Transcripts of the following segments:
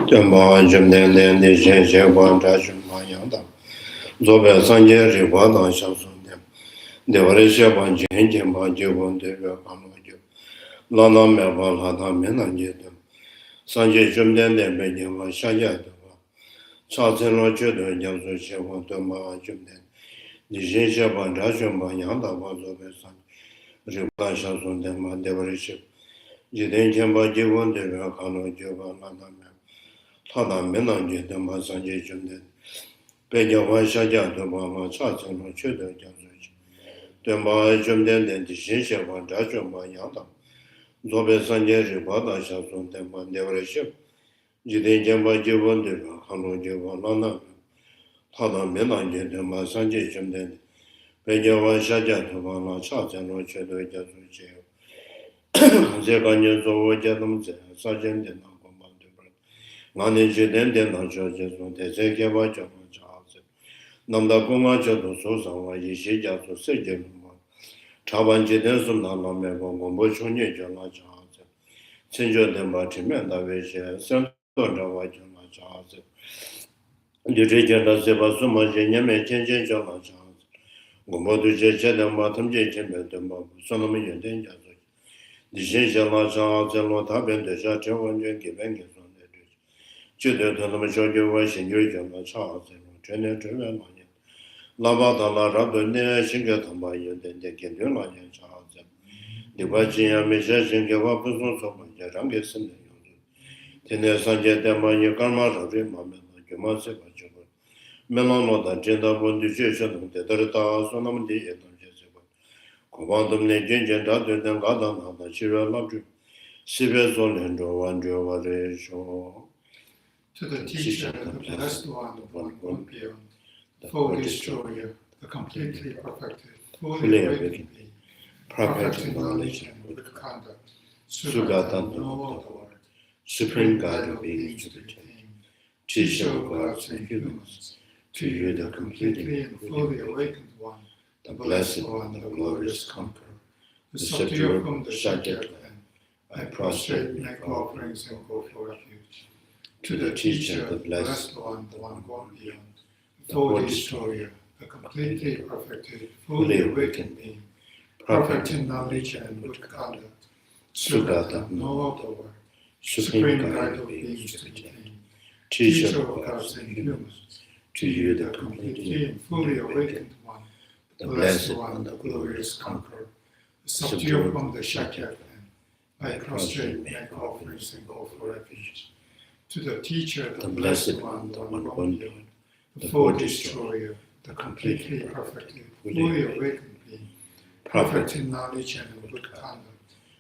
Dharma Jumden the Shen Wan Dashum Mayanda. Zobe Sangha Rivadan Shasun them. The Varisha Banjin Jimba Jibon de Vapanojo. Lana Melvan Hada Menan them. Sanje Jumden the Medium Shayadova. Chasen Roger the Yasu Shewan Dharma Jumden. The Shen Wan Dashum Mayanda was over San Rivadan Shasun them and the Varisha. Jiden Jimba Jibon de Vapanojo Lana Tada Menanje the Masanje Jumden. Beja Washaja the Bama Chasen or Chudder Jansuch. The Ma Jumden and the Shisha one Dachum Mayanda. Zobe Sanje Ribada Shasun the Mandevership. Jidin Jamba Jibon de Hano Jivanana. Tada Menanje the Masanje Jumden. Beja Washaja the Bama Chasen or Chudder Jansuch. Zeganya Zovo Jadam Sergeant and Manage then on churches when they say about your child. Namda Kumacha to Sosa, Yishija to Sejan. Chaban Jedensum Name Gombochuni Jana Charles. Senjo de Batimenda Visha, Santo Jana Charles. The region of Sebasuma Jenyame Chenja Jana Charles. Gombodu Jecha and Matam Jachem, Sonomi and Danger. The Jana Charles and what happened to Shacha when you give Children to the majority of Washington, Eugene, Charles, and General Lavada La Rabine, Shingatamaya, then they can do like Charles. The Virginia Mission gave up as also by Jarangas. Tene Sanja Damaya Karma, Rima, Jumase, Melano, the gender bondization of the Delta, Sonamdi, and Jessica. Commandum Legend and other than Gadan, the Shira Lodge. Sibes on and one Jovaration. To the teacher, the blessed one, the one gone beyond, the full destroyer, the completely perfected, fully awakened being, perfect in knowledge and good conduct, Sugata no other word, supreme guide of beings to the team, teacher of gods and humans, to you the completely and fully awakened one, the blessed one, the glorious conqueror, the subduer from the subject land, I prostrate, make offerings, and go for refuge. To the teacher, the blessed one, the one gone beyond, the full destroyer, the completely perfected, fully awakened being, perfect in knowledge and good conduct, Sugata, no other word, supreme guide of beings to attain, teacher of gods and humans, to you the completely and fully awakened one, the blessed one, the glorious conqueror, the subduer from the Shakya land, I prostrate, make offerings, and go for refuge. To the teacher, the blessed one, the one gone beyond, the full destroyer, the completely perfected, fully awakened being, perfect in knowledge and good conduct,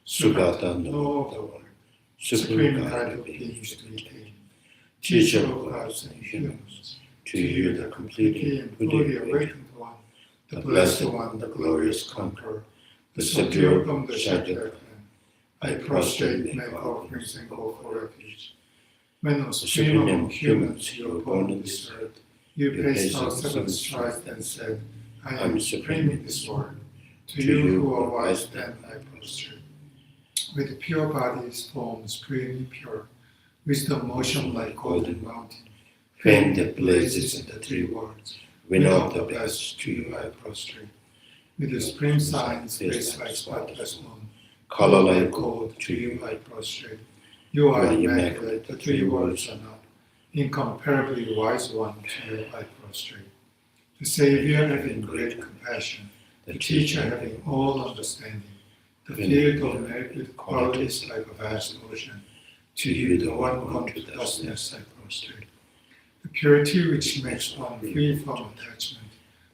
Sugata, no other word, supreme guide of beings to attain, teacher of gods and humans, to you the completely and fully awakened one, the blessed one, the glorious conqueror, the subduer from the shattered land, I prostrate, make offerings, and go for refuge. When on supreme among humans you were born on this earth, you placed out 7 strides and said, I am supreme in this world. To you who are wise then I prostrate. With pure bodies, forms supremely pure, wisdom motion like golden mountain, fame that blazes in the 3 worlds, win out the best, to you I prostrate. With the supreme signs, face like spotless moon, color like gold, to you I prostrate. You are immaculate, the 3 worlds are not, incomparably wise one, to you I prostrate. The Savior having great compassion, the Teacher having all understanding, the field of merit with qualities like a vast ocean, to you the one gone to dustness I prostrate. The purity which makes one free from attachment,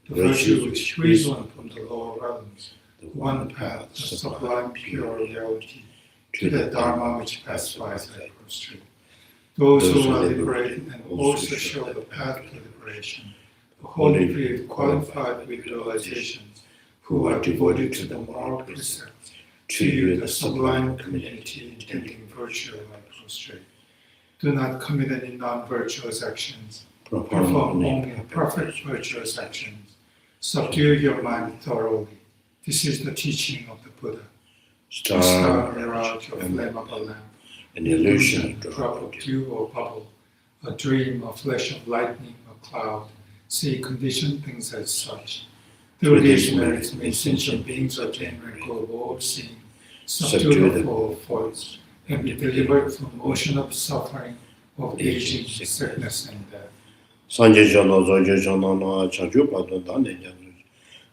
the virtue which frees one from the lower realms, the one path, the sublime pure reality, to the Dharma which pacifies I prostrate. Those who are liberated and also show the path to liberation, the holy field qualified with realizations, who are devoted to the moral precepts, to you the sublime community intending virtue I prostrate. Do not commit any non-virtuous actions, perform only perfect virtuous actions. Subdue your mind thoroughly. This is the teaching of the Buddha. Star, mirage, or flame of a lamp, an illusion, drop of dew or bubble, a dream, a flash of lightning, a cloud, see conditioned things as such. Through these merits may sentient beings attain rank of all-seeing, subdue the four faults, and be delivered from motion of suffering, of aging, sickness, and death. Sanje jono zojo jono no chanju pado dane janju.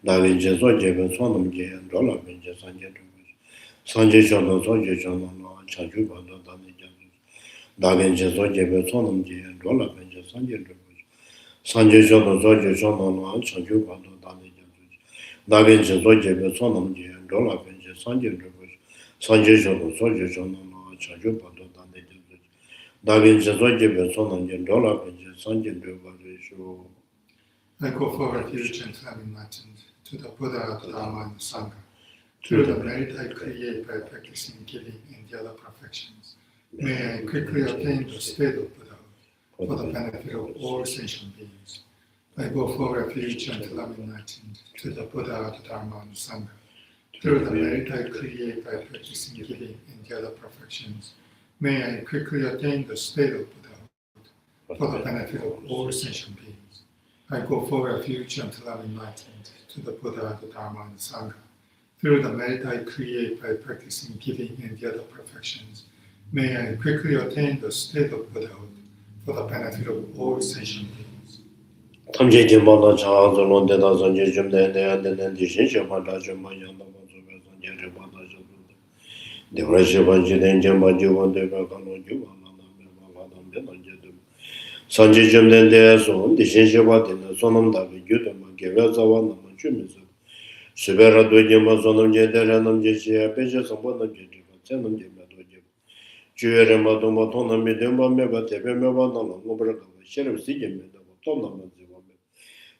Dane jeso jeben sonam je rola benje sanje dubu. Sanje jono zojo jono no chanju pado dane janju. Dane jeso jeben sonam je rola benje sanje dubu. Sanje jono zojo jono no chanju pado dane janju. Dane jeso jeben sonam je rola benje sanje dubu. Sanje jono zojo jono no chanju pado dane janju. Dane jeso jeben sonam je rola benje sanje dubu. I go for refuge and am enlightened to the Buddha, the Dharma, and the Sangha. Through the merit I create by practicing giving and the other perfections, may I quickly attain the state of Buddhahood for the benefit of all sentient beings. I go for refuge until I am enlightened to the Buddha, the Dharma, and the Sangha. Through the merit I create by practicing giving and the other perfections, may I quickly attain the state of Buddhahood for the benefit of all sentient beings. I go for refuge until I am enlightened to the Buddha, the Dharma, and the Sangha. Through the merit I create by practicing giving and the other perfections, may I quickly attain the state of Buddhahood for the benefit of all sentient beings. Tamje jimbala cha zolon de da sanje jumde de ande de dishin shema da juma yanda ma zo be sanje re ba da jo de ra je ba je den jamba ju won de ba kan ju ba na na me ba ba dam de na je de sanje jumde de so dishin shema de na sonam da be ju de ma ge ve za wa na ma ju me zo subera do je ma sonam je de ra nam je je be je so bo na je de ba chen nam je ma do je ju re ma do ma to na me de ma me ba te be me ba na na mo bra ka she re si je me da ba to na ma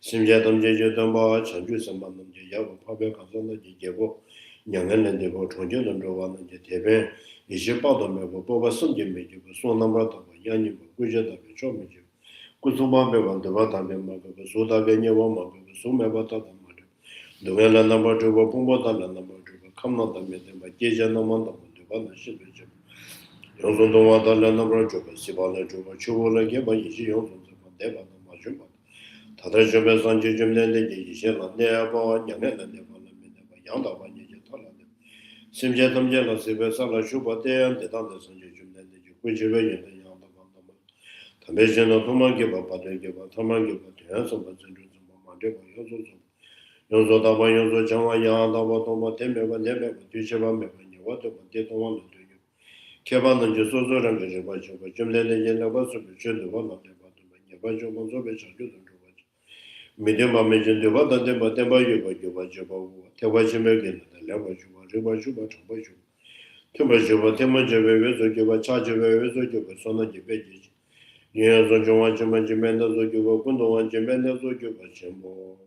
심자담 제주담 바 전주 선반담 제야고 파베 가서는 제고 냥년는 데고 총전은 로와는 제 대배 28도 메고 뽑아 선진 메고 소남라도 야니 고제다 좀 메고 구소만 메고 바담에 마고 소다게 녀와 마고 소메바다 마도 노엘라 넘버 2 봉보다라 넘버 2 컴나다 메데 바 제자노만다 바나 시베죠 용선도와달라 넘버 2 시발레 좀 추월하게 바 이시 용선도 데바 마죠 다들 좀 산지 좀 내는데 이제 내가 뭐 양내는 내가 양다가 이제 탈라데 심지어 담제가 세베살라 슈바데 대단한 산지 좀 내는데 고지베 양다가 담배전도 도망게 바빠되게 바 도망게 바돼서 먼저 좀 만데 요소다 봐 요소 정화 양다가 도마 때문에 내가 뒤집어 매번 와도 대동원도 되고 개발은 저 소소한 게 봐줘 좀 내는 옛날 봐서 저도 원하는 봐도 봐줘 먼저 배쳐 Medium mentioned the water, the Batemba, you watch about Tewajimagin, the level Juba, Tubajuba, Temaja, so give a charge of a so son of the pages. Yes, on Joan Jimenda, so you go Kundo and Jimenda, so you go Chimbo.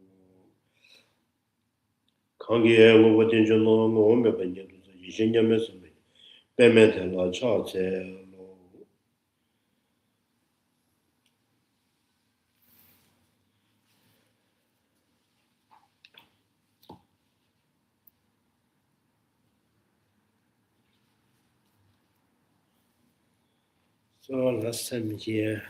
Kangi, what in your long home, but yet, Yishinya Messame, Bemet and La Charles. So last time here,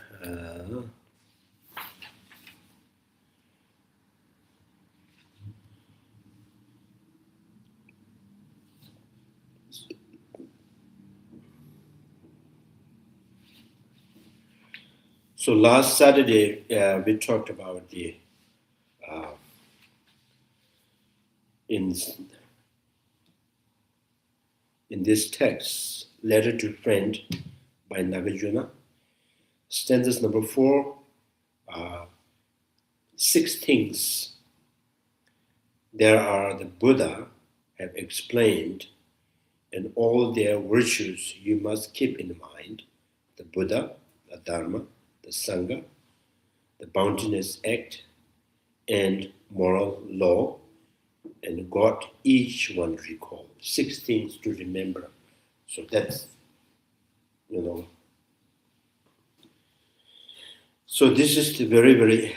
so last Saturday we talked about the in this text, letter to friend by Nagarjuna, stanzas number 4, 6 things there are the Buddha have explained, and all their virtues you must keep in mind: the Buddha, the Dharma, the Sangha, the bounteous act, and moral law, and God each one recall. 6 things to remember. So that's, So this is the very, very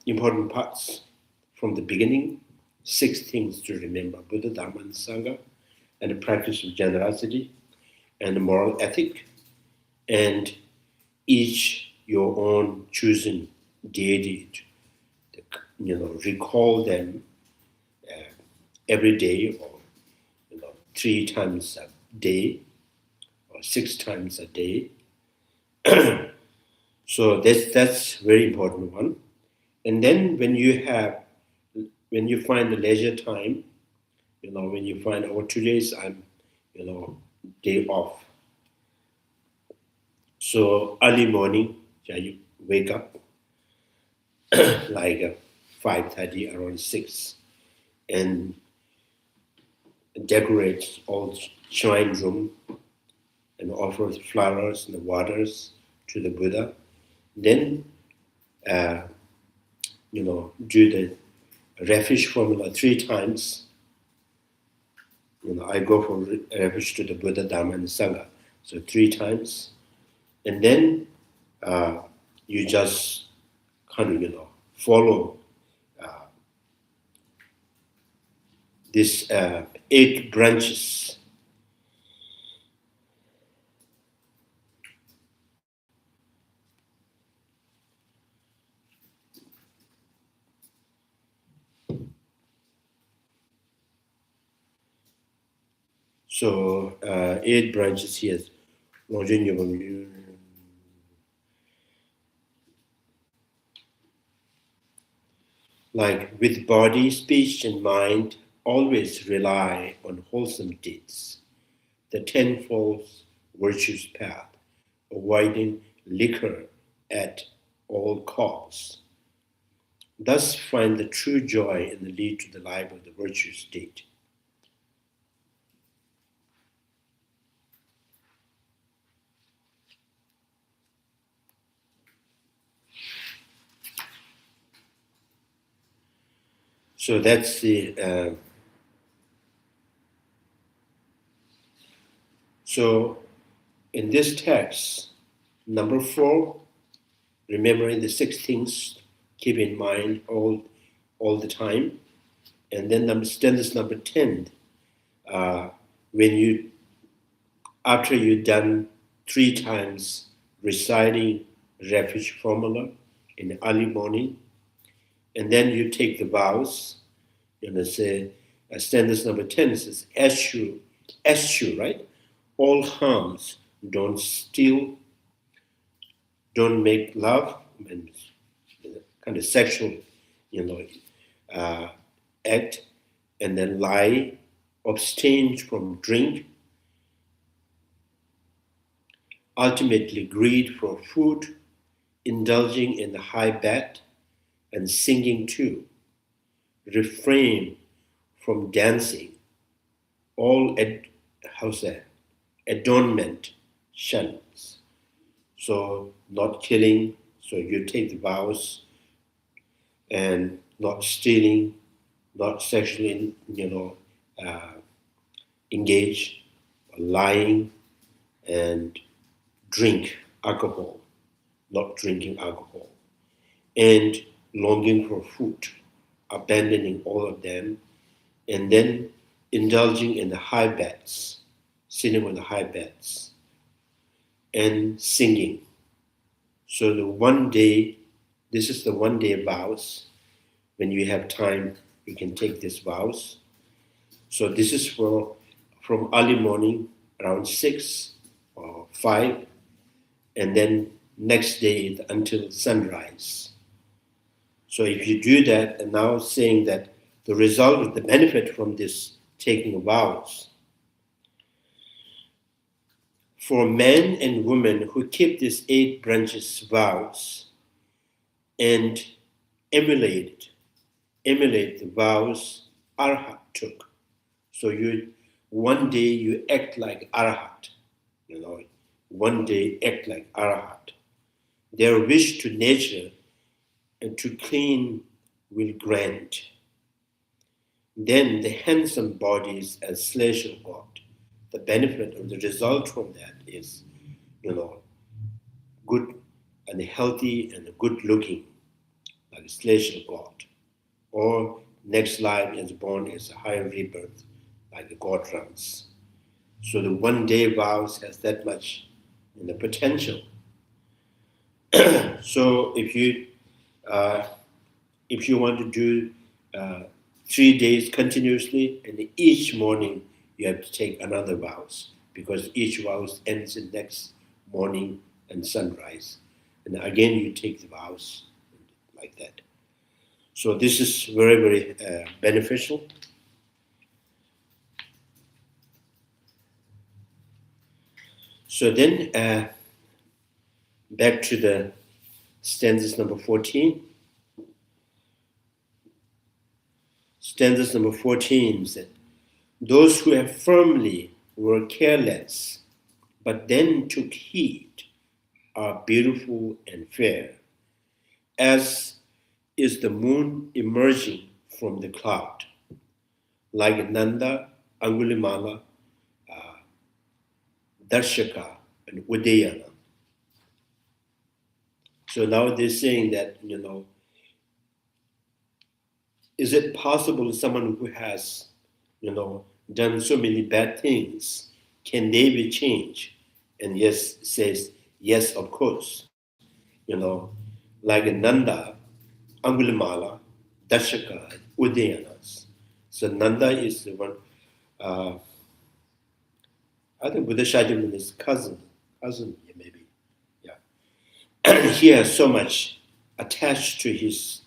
important parts from the beginning. 6 things to remember: Buddha, Dharma, and Sangha, and the practice of generosity, and the moral ethic, and each your own chosen deity, recall them every day, or 3 times a day, or 6 times a day. So that's very important one. And then when you find the leisure time, when you find, oh, today's I'm, day off. So early morning, you wake up like 5:30, around 6, and decorate all shrine room and offer flowers and the waters to the Buddha. Then, do the refuge formula 3 times. I go for refuge to the Buddha, Dharma, and Sangha. So 3 times. And then you just kind of, follow these 8 branches. So 8 branches here. Like with body, speech, and mind, always rely on wholesome deeds, the tenfold virtuous path, avoiding liquor at all costs. Thus find the true joy in the lead to the life of the virtuous state. So that's the. So in this text, number 4, remembering the 6 things, keep in mind all the time. And then standards number 10, after you've done 3 times reciting refuge formula in the early morning, and then you take the vows, say, standards number 10 says, eschew, right? All harms, don't steal, don't make love, and kind of sexual, act, and then lie, abstain from drink, ultimately greed for food, indulging in the high bet, and singing too. Refrain from dancing, all adornment shuns. So not killing, so you take the vows, and not stealing, not sexually, engage, lying, and drink alcohol, not drinking alcohol, and longing for food, abandoning all of them, and then indulging in the high bets, sitting on the high bets, and singing. So this is the 1 day vows. When you have time, you can take these vows. So this is from early morning, around 6 or 5, and then next day until sunrise. So if you do that, and now saying that the result of the benefit from this taking of vows, for men and women who keep these 8 branches vows and emulate the vows Arhat took. So 1 day you act like Arhat, 1 day act like Arhat. Their wish to nature and to clean will grant. Then the handsome bodies as slaves of God. The benefit of the result from that is, good and healthy and good looking, like a slaves of God. Or next life is born as a higher rebirth, like the God runs. So the 1 day vows has that much in the potential. So if you want to do 3 days continuously, and each morning you have to take another vows, because each vows ends in next morning and sunrise, and again you take the vows like that. So this is very, very beneficial. So then back to the stanzas number 14. Stanzas number 14 said, those who have firmly were careless, but then took heed, are beautiful and fair, as is the moon emerging from the cloud, like Nanda, Angulimala, Darshaka, and Udayana. So now they're saying that, is it possible someone who has, done so many bad things, can they be changed? And yes, says, yes, of course. Like Nanda, Angulimala, Dashaka, and Udayanas. So Nanda is the one, I think Buddha Shakyamuni is cousin, maybe, yeah. He has so much attached to his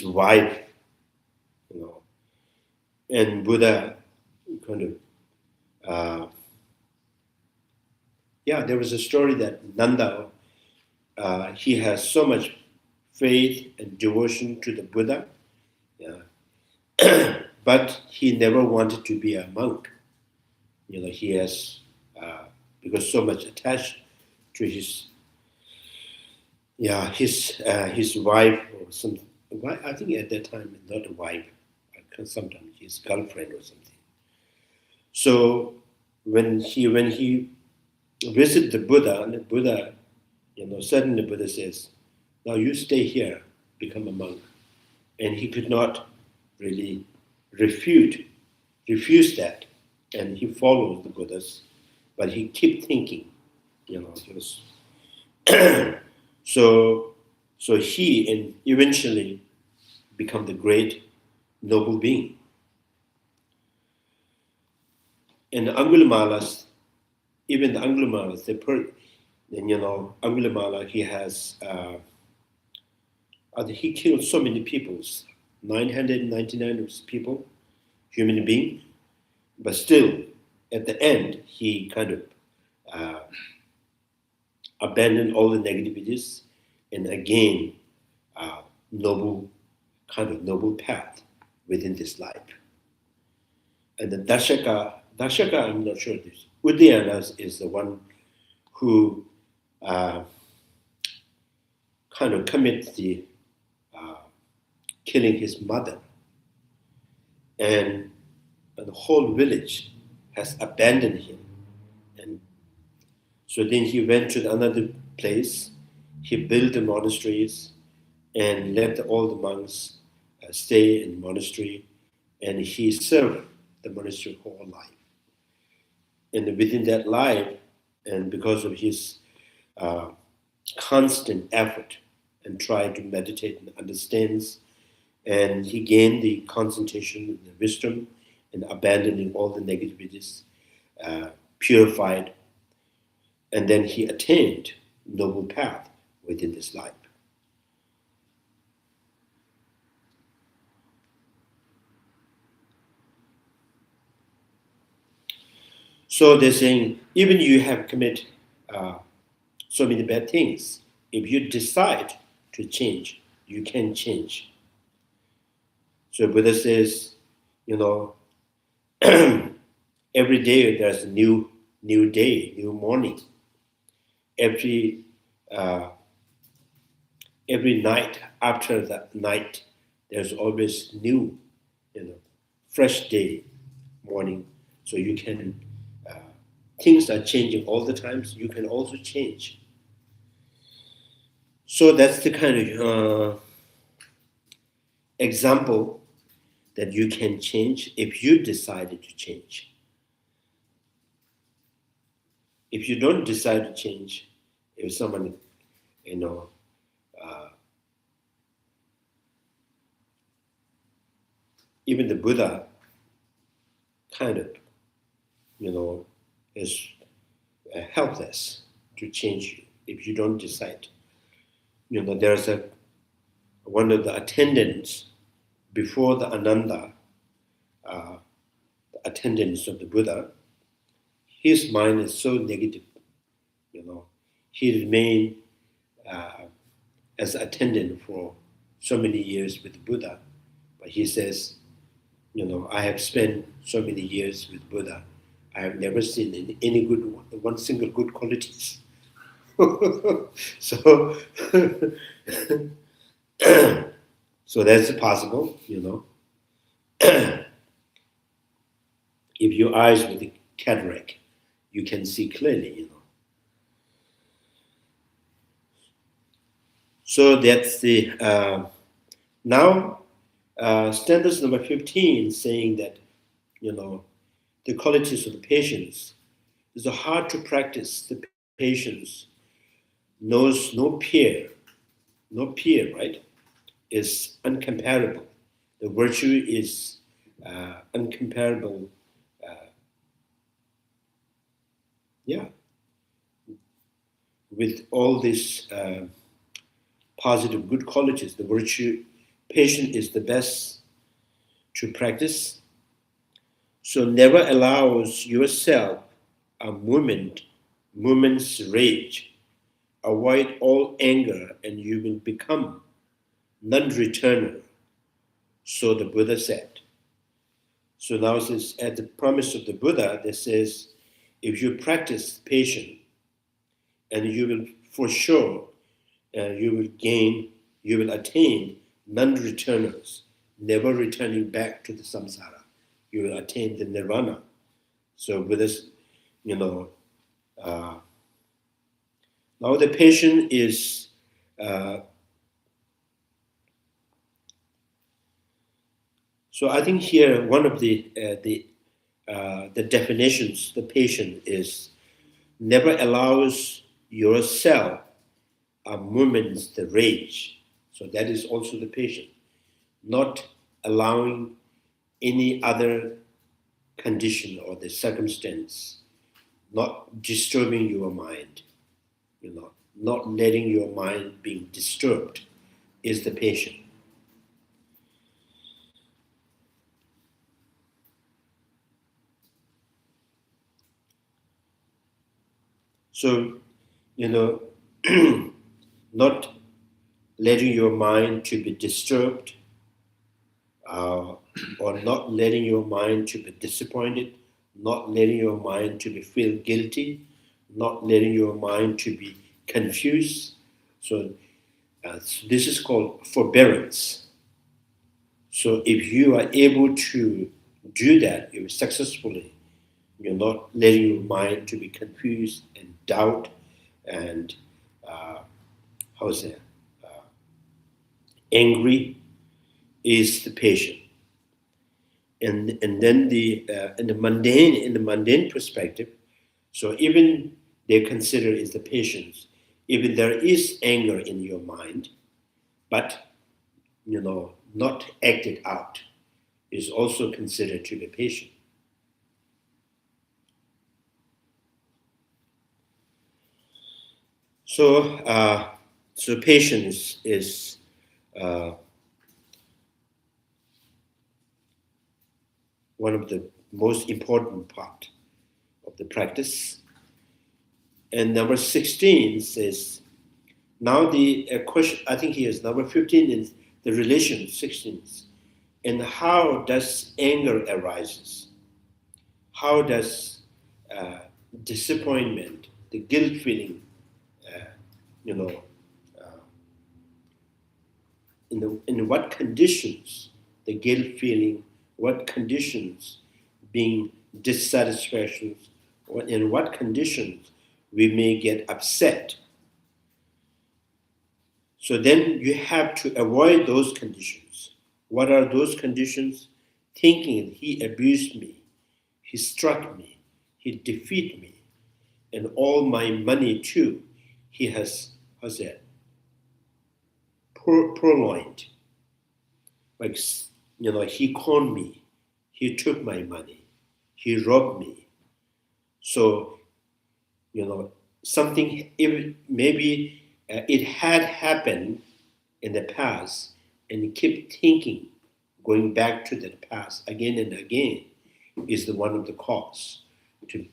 wife, and Buddha kind of, there was a story that Nanda, he has so much faith and devotion to the Buddha, but he never wanted to be a monk. He has, because so much attached to his wife or some. I think at that time not a wife, sometimes his girlfriend or something. So when he visited the Buddha, and the Buddha, suddenly the Buddha says, "Now you stay here, become a monk," and he could not really refuse that, and he followed the Buddhas, but he kept thinking, he was. So he eventually become the great noble being. And the Angulimalas, even the Angulimalas, Angulimala, he has, he killed so many people, 999 people, human being, but still, at the end, he kind of abandoned all the negativities and again, noble path within this life. And the Dashaka, I'm not sure this. Udayana is the one who kind of commits the killing his mother, and the whole village has abandoned him. And so then he went to another place. He built the monasteries and let all the monks stay in the monastery, and he served the monastery whole life. And within that life, and because of his constant effort and trying to meditate and understand, and he gained the concentration and the wisdom and abandoning all the negativities, purified, and then he attained noble path within this life. So they're saying, even you have committed so many bad things, if you decide to change, you can change. So Buddha says, every day there's a new day, new morning. Every night after that night, there's always new, fresh day, morning. So you can, things are changing all the time, so you can also change. So that's the kind of example that you can change if you decided to change. if you don't decide to change, if someone, even the Buddha kind of, is helpless to change you if you don't decide. There's one of the attendants before the Ananda, the attendants of the Buddha. His mind is so negative. He remained as attendant for so many years with the Buddha, but he says, I have spent so many years with Buddha. I have never seen any one single good qualities. So, so that's possible, If your eyes with the cataract, you can see clearly, So that's the now standards number 15 saying that the qualities of the patience is hard to practice. The patience knows no peer, right? Is uncomparable. The virtue is uncomparable. With all these positive good qualities, the virtue, patience is the best to practice. So never allows yourself a moment's rage. Avoid all anger and you will become non-returner. So the Buddha said. So now it says, at the promise of the Buddha, that says, if you practice patience, and you will for sure, you will attain non-returners, never returning back to the samsara. You will attain the nirvana. So with this, now the patient is so I think here one of the definitions, the patient is never allows yourself a moment's the rage. So that is also the patient, not allowing any other condition or the circumstance, not disturbing your mind, not letting your mind being disturbed is the patient. So, not letting your mind to be disturbed or not letting your mind to be disappointed, not letting your mind to be feel guilty, not letting your mind to be confused. So this is called forbearance. So if you are able to do that, you successfully, you're not letting your mind to be confused and doubt and angry is the patient. And then in the mundane perspective, so even they consider is the patience, even there is anger in your mind, but not acted out is also considered to be patient. So patience is one of the most important part of the practice. And number 16 says, now the question, I think here is number 15 is the relation, 16. And how does anger arises? How does disappointment, the guilt feeling, in what conditions the guilt feeling, what conditions being dissatisfactions, or in what conditions we may get upset. So then you have to avoid those conditions. What are those conditions? Thinking he abused me, he struck me, he defeated me, and all my money too, he has, how's that, purloined. Like, he conned me, he took my money, he robbed me. So, something, maybe it had happened in the past, and keep thinking, going back to the past again and again, is the one of the cause to,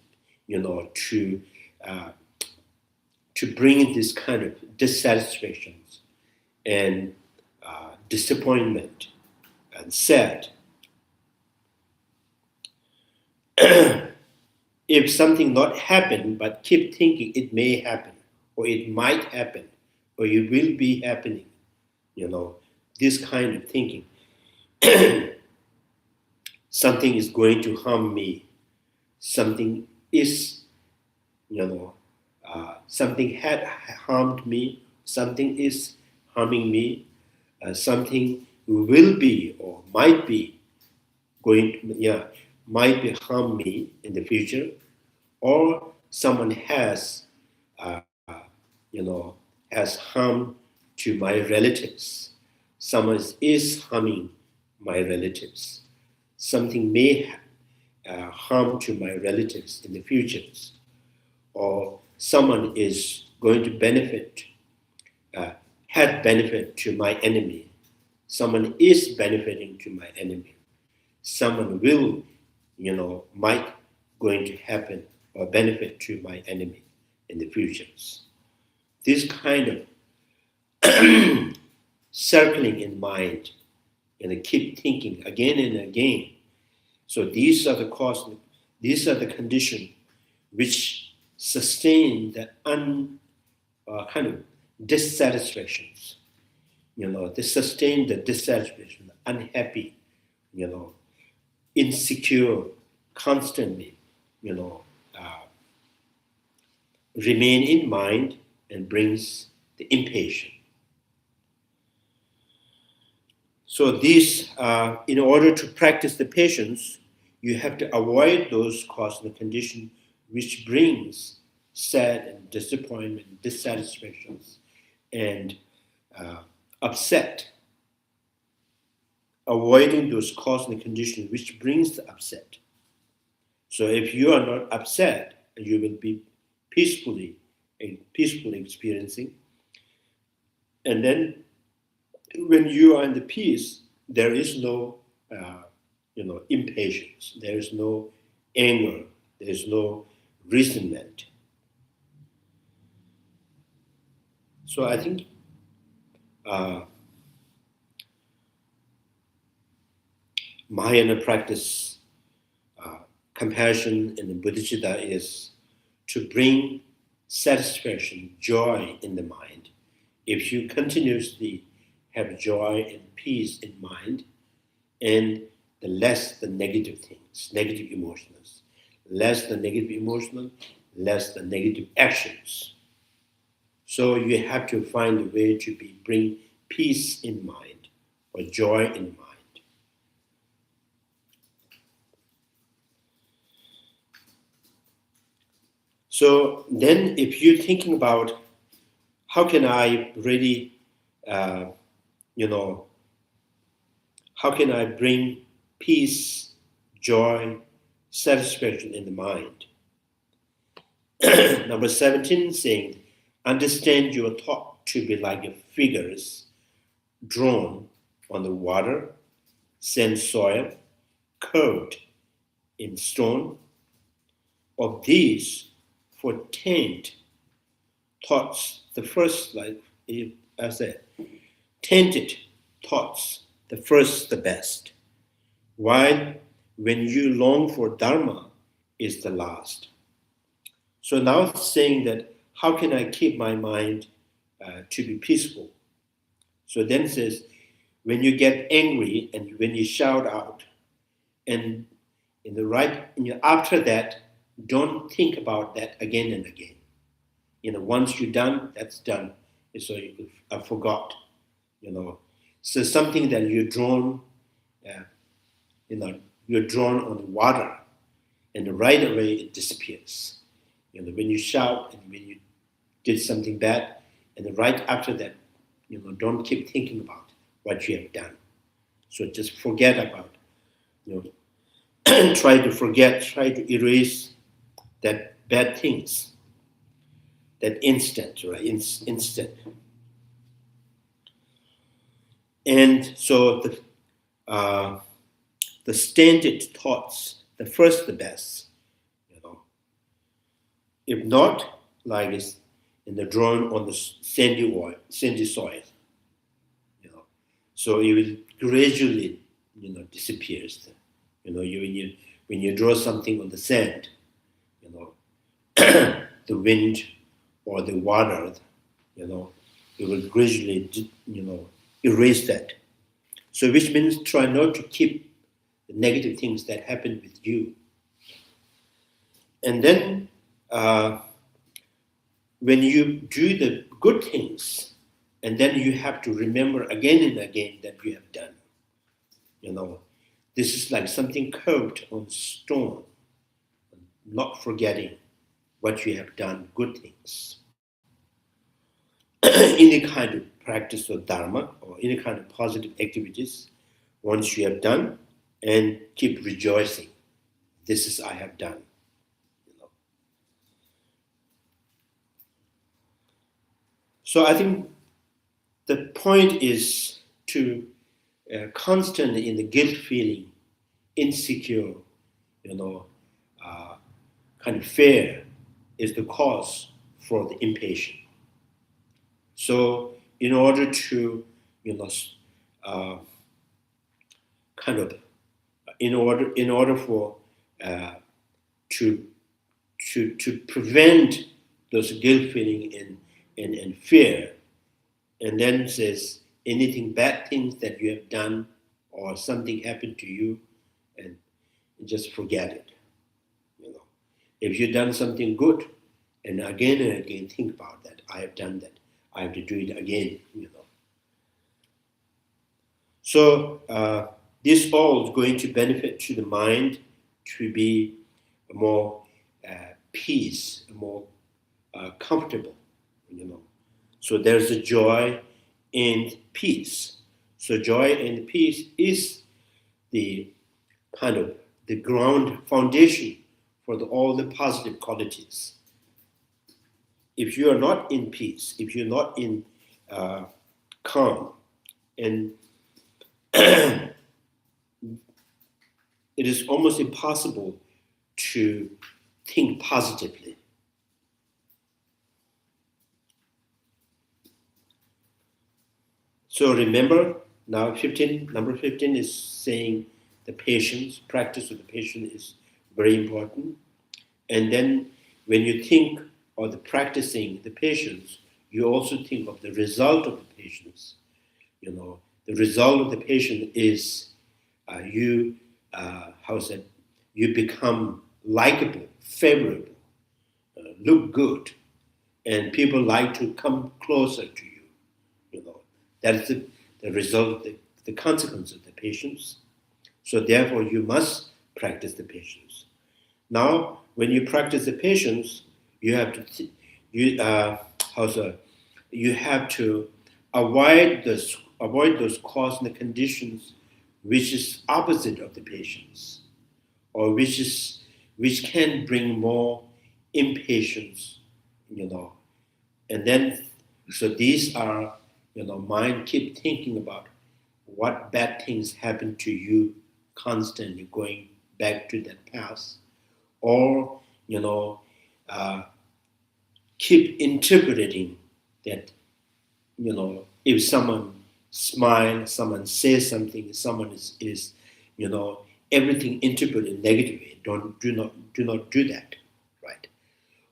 to bring this kind of dissatisfactions and disappointment and sad. If something not happen, but keep thinking it may happen, or it might happen, or it will be happening, this kind of thinking, something is going to harm me, something is, something had harmed me, something is harming me, something will be or might be might be harm me in the future, or someone has, has harm to my relatives. Someone is harming my relatives. Something may harm to my relatives in the future, or someone is going to benefit, had benefit to my enemy. Someone is benefiting to my enemy. Someone will, might going to happen or benefit to my enemy in the futures. This kind of circling in mind, and keep thinking again and again. So these are the causes, these are the conditions which sustain the kind of dissatisfactions. They sustain the dissatisfaction, unhappy, insecure, constantly, remain in mind and brings the impatience. So these, in order to practice the patience, you have to avoid those causes and conditions which brings sad and disappointment, dissatisfactions, and upset. Avoiding those causes and conditions which brings the upset. So if you are not upset, you will be peacefully experiencing. And then when you are in the peace, there is no, impatience. There is no anger. There is no resentment. So I think Mahayana practice, compassion in the Bodhicitta is to bring satisfaction, joy in the mind. If you continuously have joy and peace in mind, and the less the negative things, negative emotions, less the negative emotional, less the negative actions. So you have to find a way to bring peace in mind or joy in mind. So then if you're thinking about how can I really, how can I bring peace, joy, satisfaction in the mind? Number 17 saying, understand your thought to be like figures drawn on the water, sand soil, curved in stone. Of these, for 10 thoughts, the first, like I said, tainted thoughts, the first, the best. While when you long for Dharma is the last. So now it's saying that how can I keep my mind to be peaceful? So then it says, when you get angry and when you shout out, and after that, don't think about that again and again. Once you're done, that's done. So I forgot. So something that you're drawn, you're drawn on the water, and right away it disappears. When you shout and when you did something bad, and then right after that, don't keep thinking about what you have done. So just forget about, try to forget, try to erase that bad things, that instant, right? Instant. And so the standard thoughts, the first, the best, If not, like it's in the drawing on the sandy soil, So it will gradually, disappears. When you draw something on the sand, the wind or the water, it will gradually, erase that. So which means try not to keep the negative things that happen with you. And then when you do the good things, and then you have to remember again and again that you have done. This is like something curved on stone, not forgetting what you have done, good things. Any kind of practice of Dharma or any kind of positive activities, once you have done, and keep rejoicing. This is I have done. So I think the point is to constantly in the guilt feeling, insecure, kind of fear is the cause for the impatience. So in order to, kind of, in order for to prevent those guilt feeling and fear, and then says anything bad things that you have done or something happened to you, and just forget it. If you've done something good, and again think about that. I have done that. I have to do it again. So this all is going to benefit to the mind to be more peace, more comfortable. So there's a joy and peace. So joy and peace is the kind of the ground foundation for all the positive qualities. If you are not in peace, if you're not in calm, and it is almost impossible to think positively. So remember, now number 15 is saying the patience, practice of the patience is very important. And then when you think of the practicing the patience, you also think of the result of the patience. The result of the patience is you become likable, favorable, look good, and people like to come closer to you. That is the result, the consequence of the patience. So therefore, you must practice the patience. Now, when you practice the patience, you have to you have to avoid those causes and the conditions which is opposite of the patience, or which can bring more impatience, And then, so these are, mind keep thinking about what bad things happen to you constantly, going back to that past, or keep interpreting that, if someone smiles, someone says something, someone is everything interpreted negatively. Do not do that, right?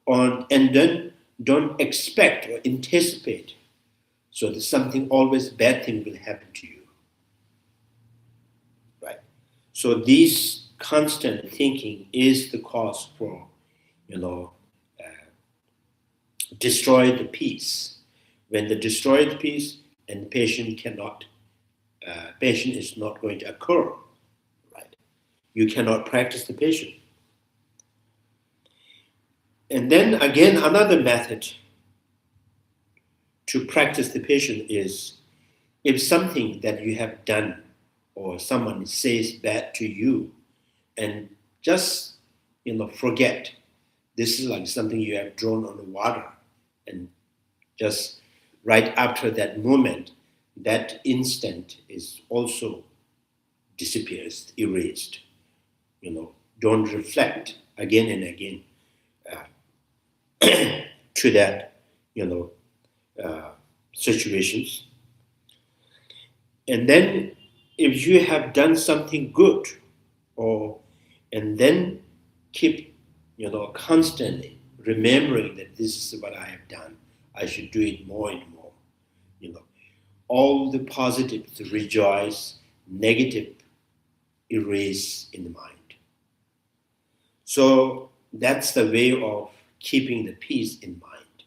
And then don't expect or anticipate. So that something always bad thing will happen to you, right? So this constant thinking is the cause for, destroy the peace. When they destroy the peace, and patient is not going to occur, right? You cannot practice the patient. And And then again, another method to practice the patience is if something that you have done or someone says bad to you, and just forget. This is like something you have drawn on the water, and just right after that moment, that instant is also disappears, erased. Don't reflect again and again to that, situations. And then if you have done something good, and then keep, constantly remembering that this is what I have done, I should do it more and more. All the positives rejoice, negative erase in the mind. So that's the way of keeping the peace in mind.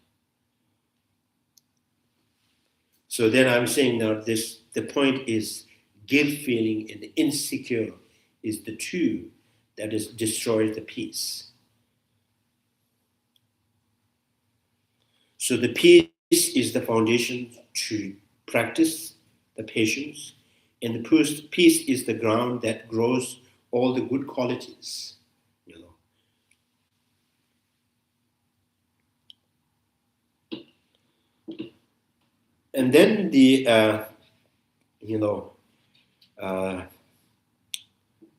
So then I'm saying now the point is guilt feeling and insecure is the two that is destroys the peace. So the peace is the foundation to practice the patience, and the peace is the ground that grows all the good qualities. And then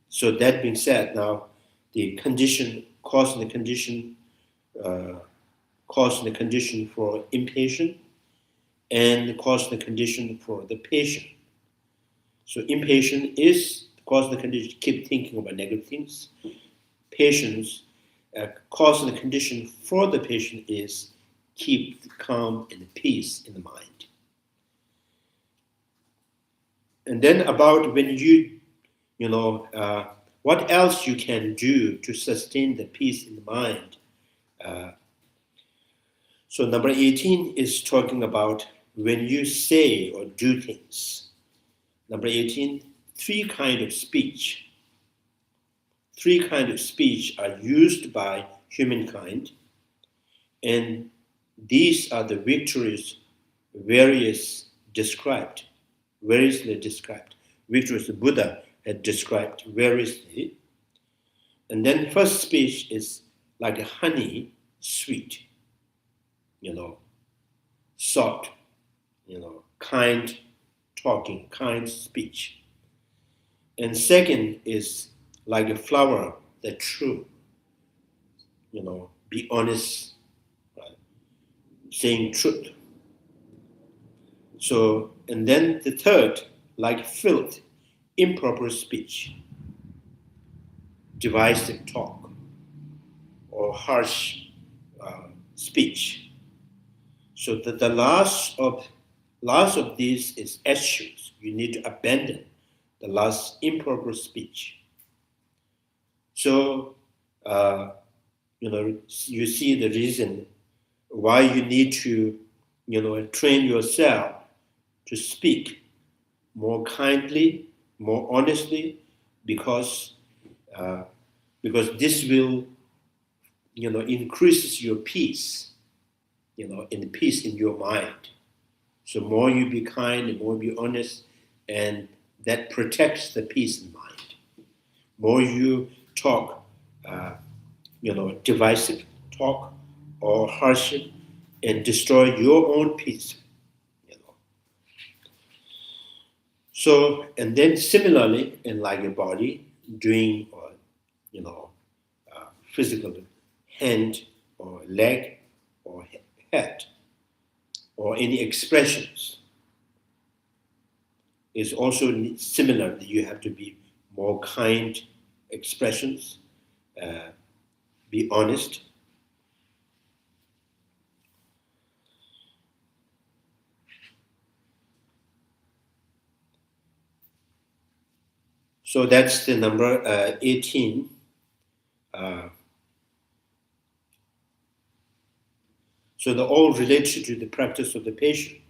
so that being said, now the condition, causing the condition for impatient, and causing the condition for the patient. So impatient is causing the condition keep thinking about negative things. Patience, causing the condition for the patient is keep the calm and the peace in the mind. And then about when what else you can do to sustain the peace in the mind. So number 18 is talking about when you say or do things. Number 18, three kinds of speech. Three kinds of speech are used by humankind, and these are the virtues variously described. Virtuous Buddha had described variously. And then first speech is like a honey, sweet, soft, kind talking, kind speech. And second is like a flower, the true, be honest, right? Saying truth. So, and then the third, like filth, improper speech, divisive talk, or harsh speech. So the last of these is eschews. You need to abandon the last improper speech. So you see the reason why you need to train yourself to speak more kindly, more honestly, because this will increases your peace, in the peace in your mind. So more you be kind and more be honest, and that protects the peace in mind. More you talk, divisive talk or harsh, and destroy your own peace. So, and then similarly, in like your body, doing physical hand or leg or head or any expressions is also similar. You have to be more kind expressions, be honest. So that's the number 18. So they're all related to the practice of the patient.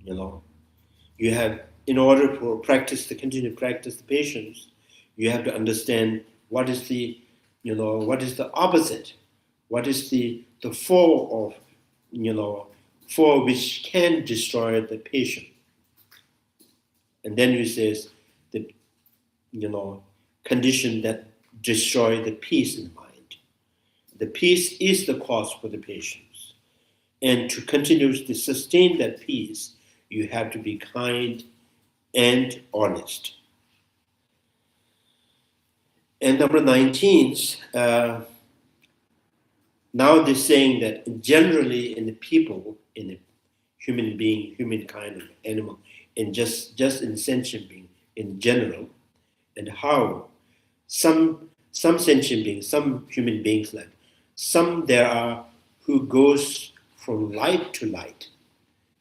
You have, in order for continue to practice the patience, you have to understand what is the opposite what is the four of, four which can destroy the patient. And then he says the, condition that destroy the peace in the mind. The peace is the cause for the patience. And to continuously sustain that peace, you have to be kind and honest. And number 19, now they're saying that generally in the people, in the human being, humankind, animal, and just in sentient being in general, and how some sentient beings, some human beings, like some there are who goes from light to light,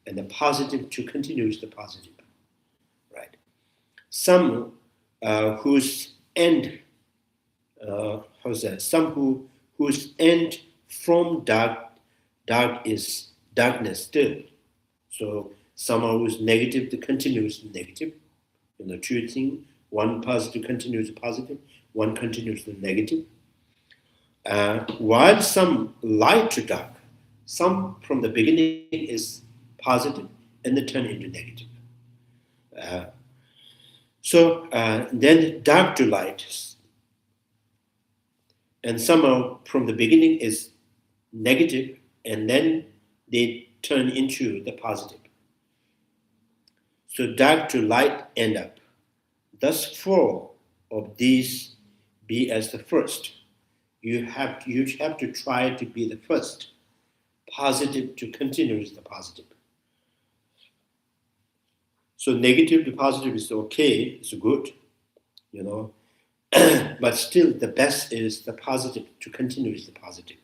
and the positive to continues the positive, right? Some whose end, some whose end from dark is darkness still. So someone who's negative, the continues negative. Two things. One positive continues positive, one continues the negative. While some light to dark, some from the beginning is positive and then turn into negative. Then dark to light, and some from the beginning is negative and then they turn into the positive. So dark to light end up. Thus four of these be as the first. You have to try to be the first. Positive to continue is the positive. So negative to positive is okay, it's good, but still the best is the positive to continue is the positive.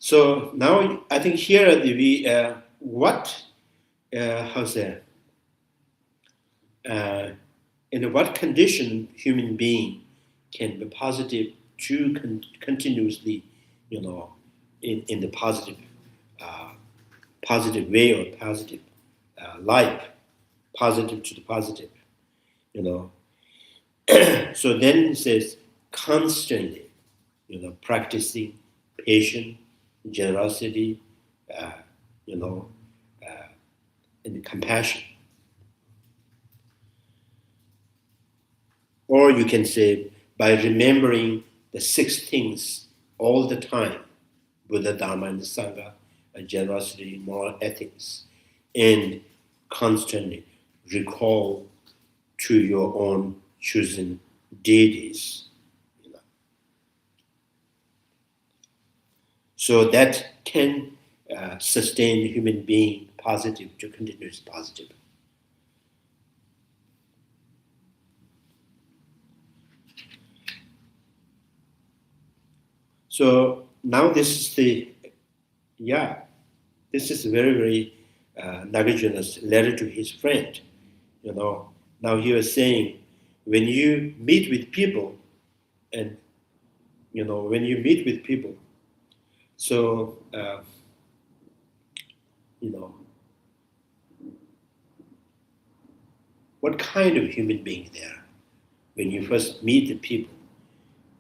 So now I think here in what condition human being can be positive to continuously, in the positive way or positive life, positive to the positive, So then it says constantly, practicing patience, generosity, and compassion. Or you can say by remembering the 6 things all the time, Buddha, Dharma, and the Sangha, generosity, moral ethics, and constantly recall to your own chosen deities. So that can sustain human being positive to continuous positive. So now this is very, very Nagarjuna's letter to his friend. Now he was saying, when you meet with people, so, what kind of human being they are when you first meet the people.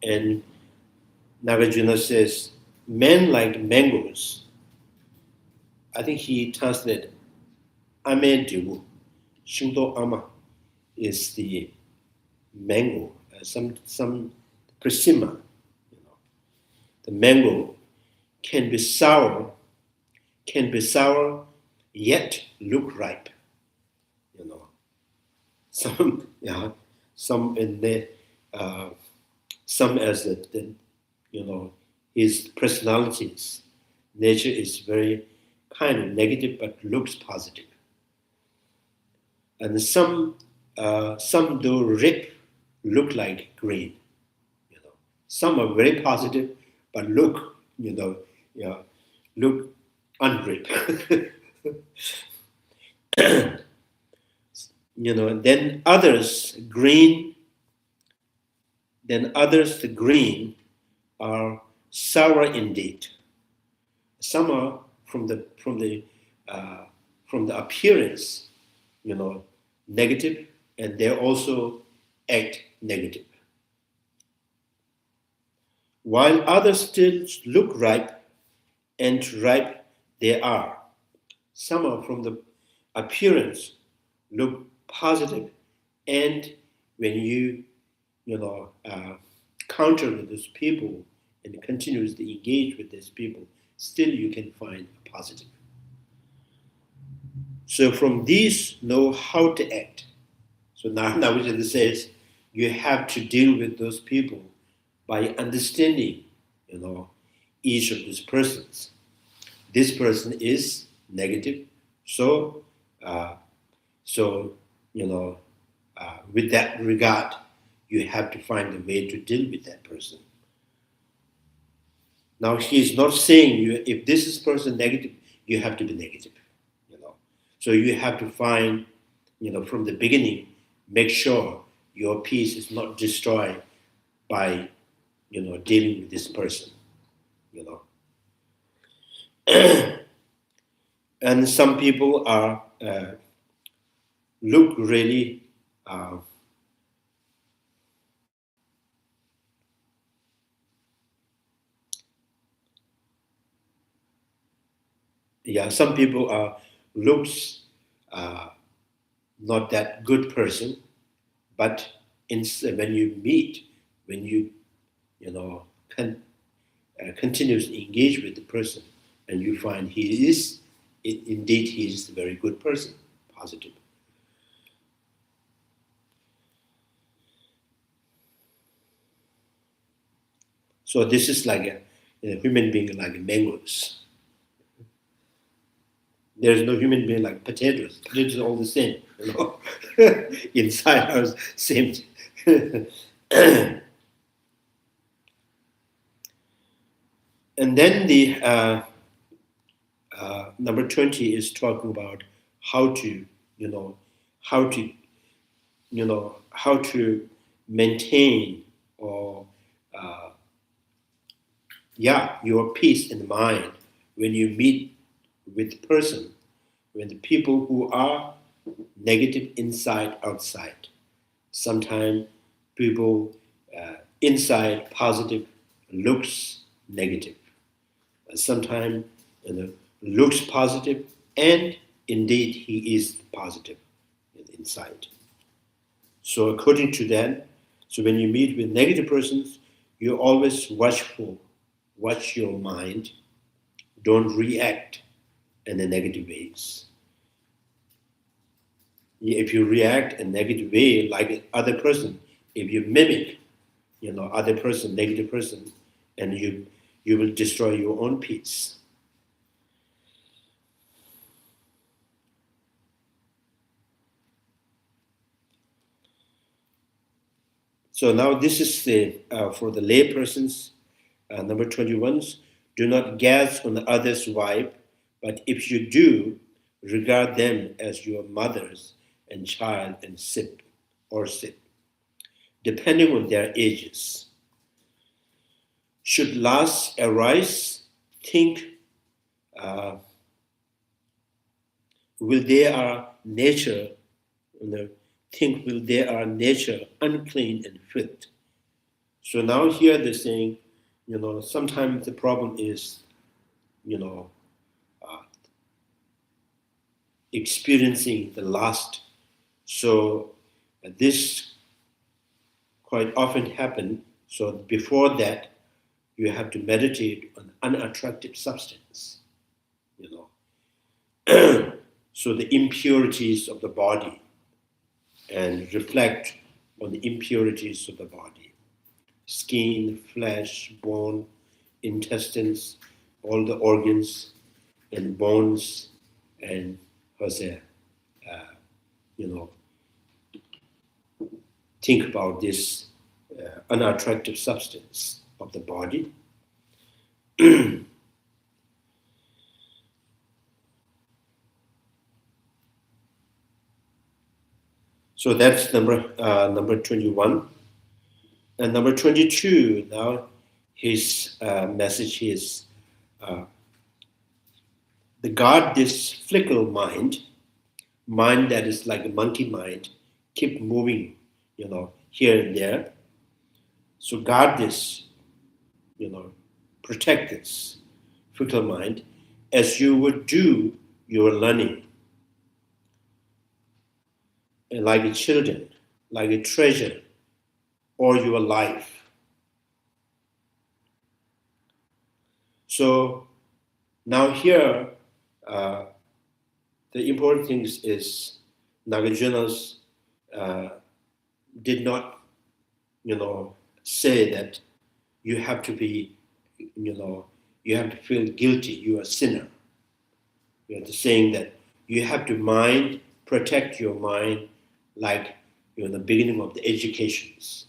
And Nagarjuna says, men like mangoes. I think he translated, Ame Divu, Shinto Ama is the mango, some persimmon. The mango can be sour, yet look ripe. Some in the some as the his personalities, nature is very kind of negative but looks positive. And some do look like green. Some are very positive but look unripe. Then others the green are sour indeed. Some are from the appearance, negative, and they also act negative. While others still look ripe, and ripe they are. Some are from the appearance look positive, and when you counter with those people and continuously engage with these people, still you can find a positive. So from these, know how to act. So now Mañjugosha says you have to deal with those people by understanding, each of these persons. This person is negative, so with that regard, you have to find a way to deal with that person. Now he's not saying if this is person negative, you have to be negative. So you have to find, from the beginning, make sure your peace is not destroyed by, dealing with this person. And some people are look really some people are looks not that good person, but when you meet, when you continuously engage with the person, and you find he is a very good person, positive. So this is like a human being like mangoes. There's no human being like potatoes. Potatoes are all the same, inside are same. And then the number 20 is talking about how to maintain or your peace in mind when you meet with person, when the people who are negative inside, outside. Sometimes people inside positive looks negative. Sometimes looks positive, and indeed he is positive inside. So according to that, so when you meet with negative persons, you always watch your mind, don't react in the negative ways. If you react in a negative way, like other person, if you mimic, other person, negative person, and you will destroy your own peace. So now this is for the lay persons, number 21. Do not gaze on others' wife, but if you do, regard them as your mothers and child and sip, depending on their ages. Should lust arise, think will their nature unclean and filth. So now here they're saying, sometimes the problem is, experiencing the lust. So this quite often happen. So before that, you have to meditate on unattractive substance, so the impurities of the body, and reflect on the impurities of the body. Skin, flesh, bone, intestines, all the organs and bones, and think about this unattractive substance of the body. So that's number 21. And number 22, now his message is the guard this fickle mind, mind that is like a monkey mind, keep moving, here and there. So guard this, protect this fickle mind as you would do your learning. And like a children, like a treasure, or your life. So now here, the important thing is Nagarjuna's did not, say that you have to be, you have to feel guilty, you are a sinner. Saying that you have to protect your mind like the beginning of the educations.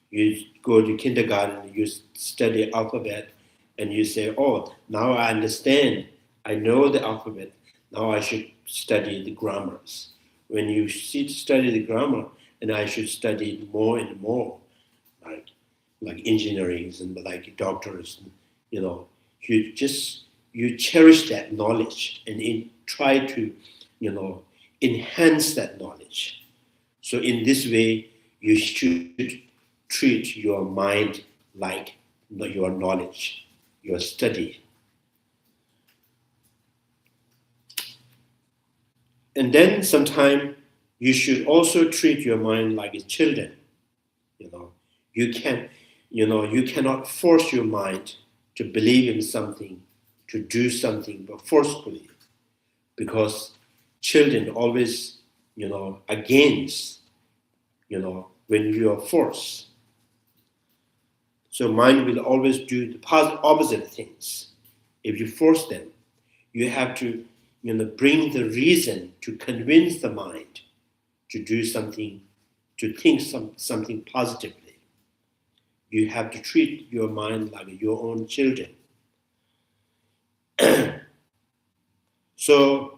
You go to kindergarten, you study alphabet, and you say, oh, now I understand, I know the alphabet, now I should study the grammars. When you study the grammar, and I should study more and more, like engineering and like doctors, you cherish that knowledge and try to, enhance that knowledge. So in this way, you should treat your mind like your knowledge, your study. And then sometime you should also treat your mind like a children. You cannot force your mind to believe in something, to do something, but forcefully, because children always, against, when you are forced. So mind will always do the opposite things. If you force them, you have to, bring the reason to convince the mind to do something, to think something positively. You have to treat your mind like your own children. So,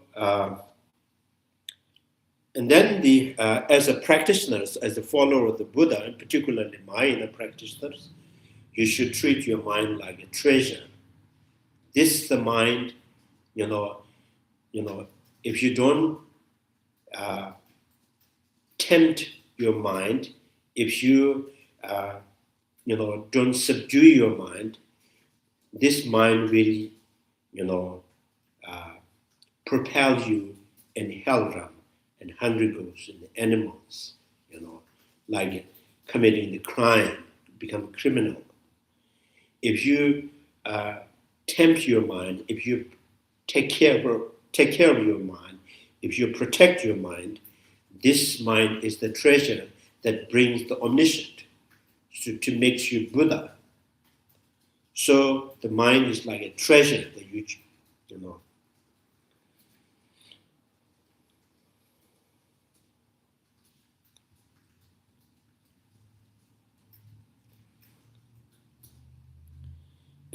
and then as a practitioners, as a follower of the Buddha, and particularly my inner practitioners, you should treat your mind like a treasure. This is the mind, if you don't tempt your mind, if you, don't subdue your mind, this mind will, propel you in hell realm and hungry ghosts and animals, like committing the crime, become a criminal. If you tempt your mind, if you take care of your mind, if you protect your mind, this mind is the treasure that brings the omniscient to make you Buddha. So the mind is like a treasure that you know.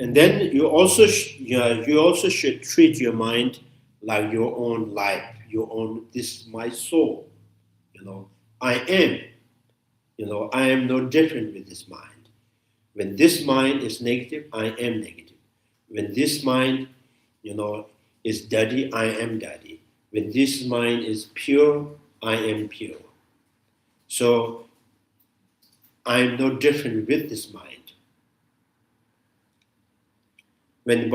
And then you also should treat your mind like your own life, your own. This is my soul. I am. I am no different with this mind. When this mind is negative, I am negative. When this mind, is dirty, I am dirty. When this mind is pure, I am pure. So I am no different with this mind. When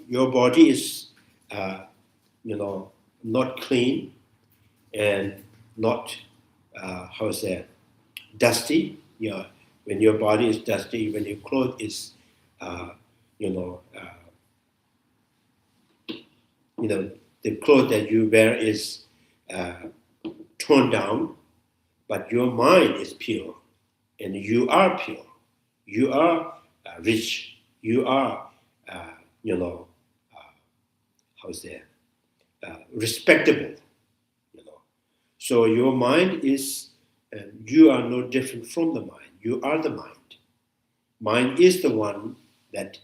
your body is, not clean and not, dusty. When your body is dusty, when your clothes is, the clothes that you wear is torn down, but your mind is pure, and you are pure. You are rich. You are, respectable. So your mind is, you are no different from the mind. You are the mind. Mind is the one that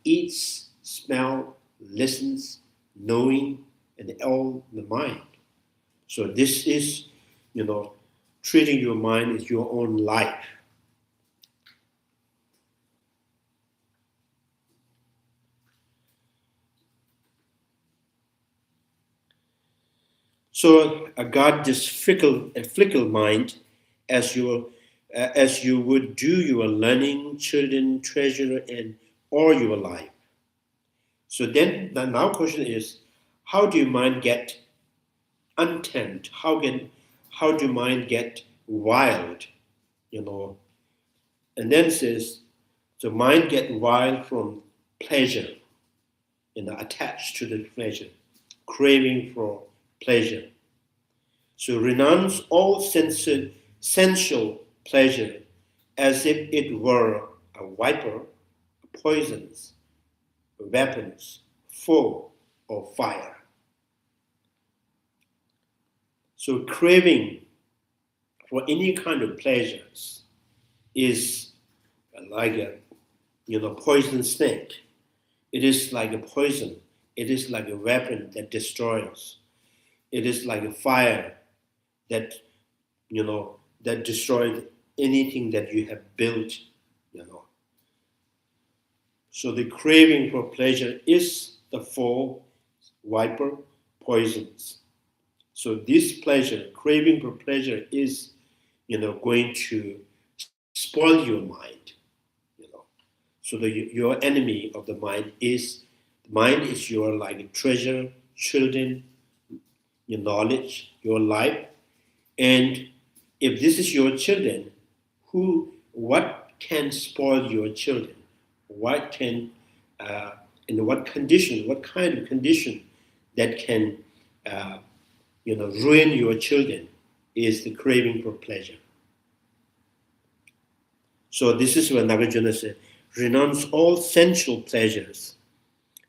eats, smell, listens, knowing, and all the mind. So this is, treating your mind as your own life. So guard this fickle mind as you would do your learning, children, treasure, and all your life. So then the now question is, how do your mind get untamed? How do mind get wild? And then says the mind get wild from pleasure, attached to the pleasure, craving for pleasure. So renounce all sensual pleasure as if it were a viper, poisons, weapons, foe, or fire. So craving for any kind of pleasures is like a poison snake. It is like a poison. It is like a weapon that destroys. It is like a fire that that destroys anything that you have built. So the craving for pleasure is the foe, viper, poisons. So this pleasure, craving for pleasure, is going to spoil your mind. So your enemy of the mind is your like treasure, children, your knowledge, your life. And if this is your children, what can spoil your children? What can in what condition? What kind of condition that can ruin your children is the craving for pleasure. So this is what Nagarjuna said: renounce all sensual pleasures,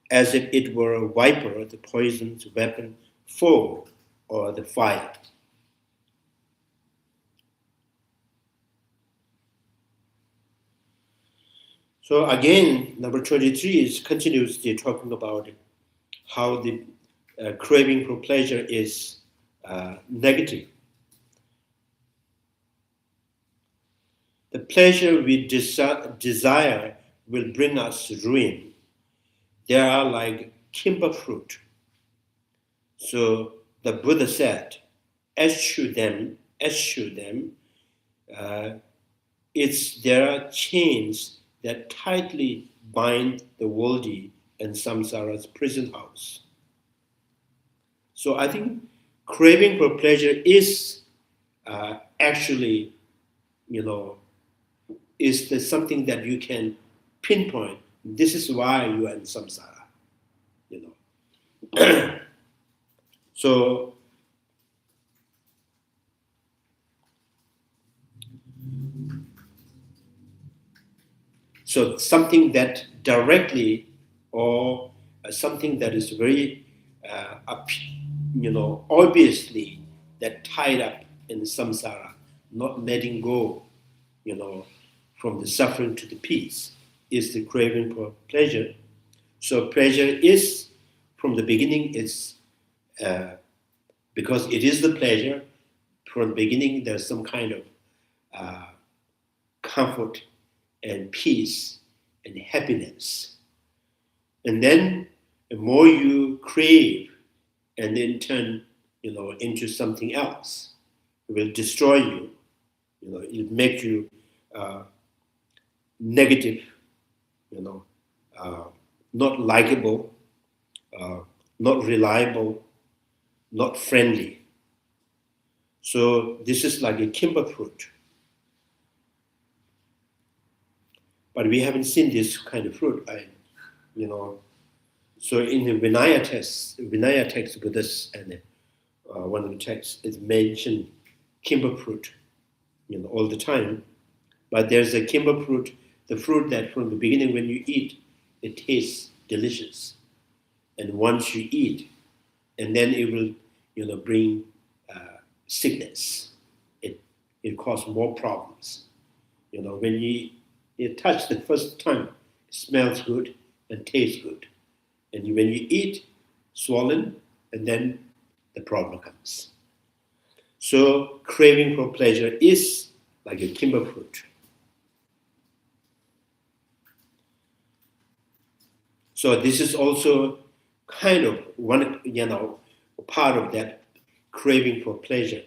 as if it were a viper, the poison's weapon, foe, or the fire. So again, number 23 is continuously talking about how the craving for pleasure is negative. The pleasure we desire will bring us ruin. They are like kimber fruit. So the Buddha said, eschew them. There are chains that tightly bind the worldly and samsara's prison house. So I think craving for pleasure is actually, is something that you can pinpoint. This is why you are in samsara. So something that directly or something that is very obviously that tied up in samsara, not letting go, from the suffering to the peace, is the craving for pleasure. So pleasure is, from the beginning, it's because it is the pleasure. From the beginning, there's some kind of comfort and peace and happiness. And then the more you crave and then turn, into something else, it will destroy you. It will make you negative, not likable, not reliable, not friendly. So this is like a kimber fruit. But we haven't seen this kind of fruit. So in the Vinaya text, Buddhist, and one of the texts is mentioned kimber fruit, all the time. But there's a kimber fruit, the fruit that from the beginning when you eat, it tastes delicious. And once you eat, and then it will, bring sickness. It causes more problems. When you touch the first time, it smells good and tastes good. And when you eat, swollen, and then the problem comes. So craving for pleasure is like a kimber fruit. So this is also kind of one, part of that craving for pleasure.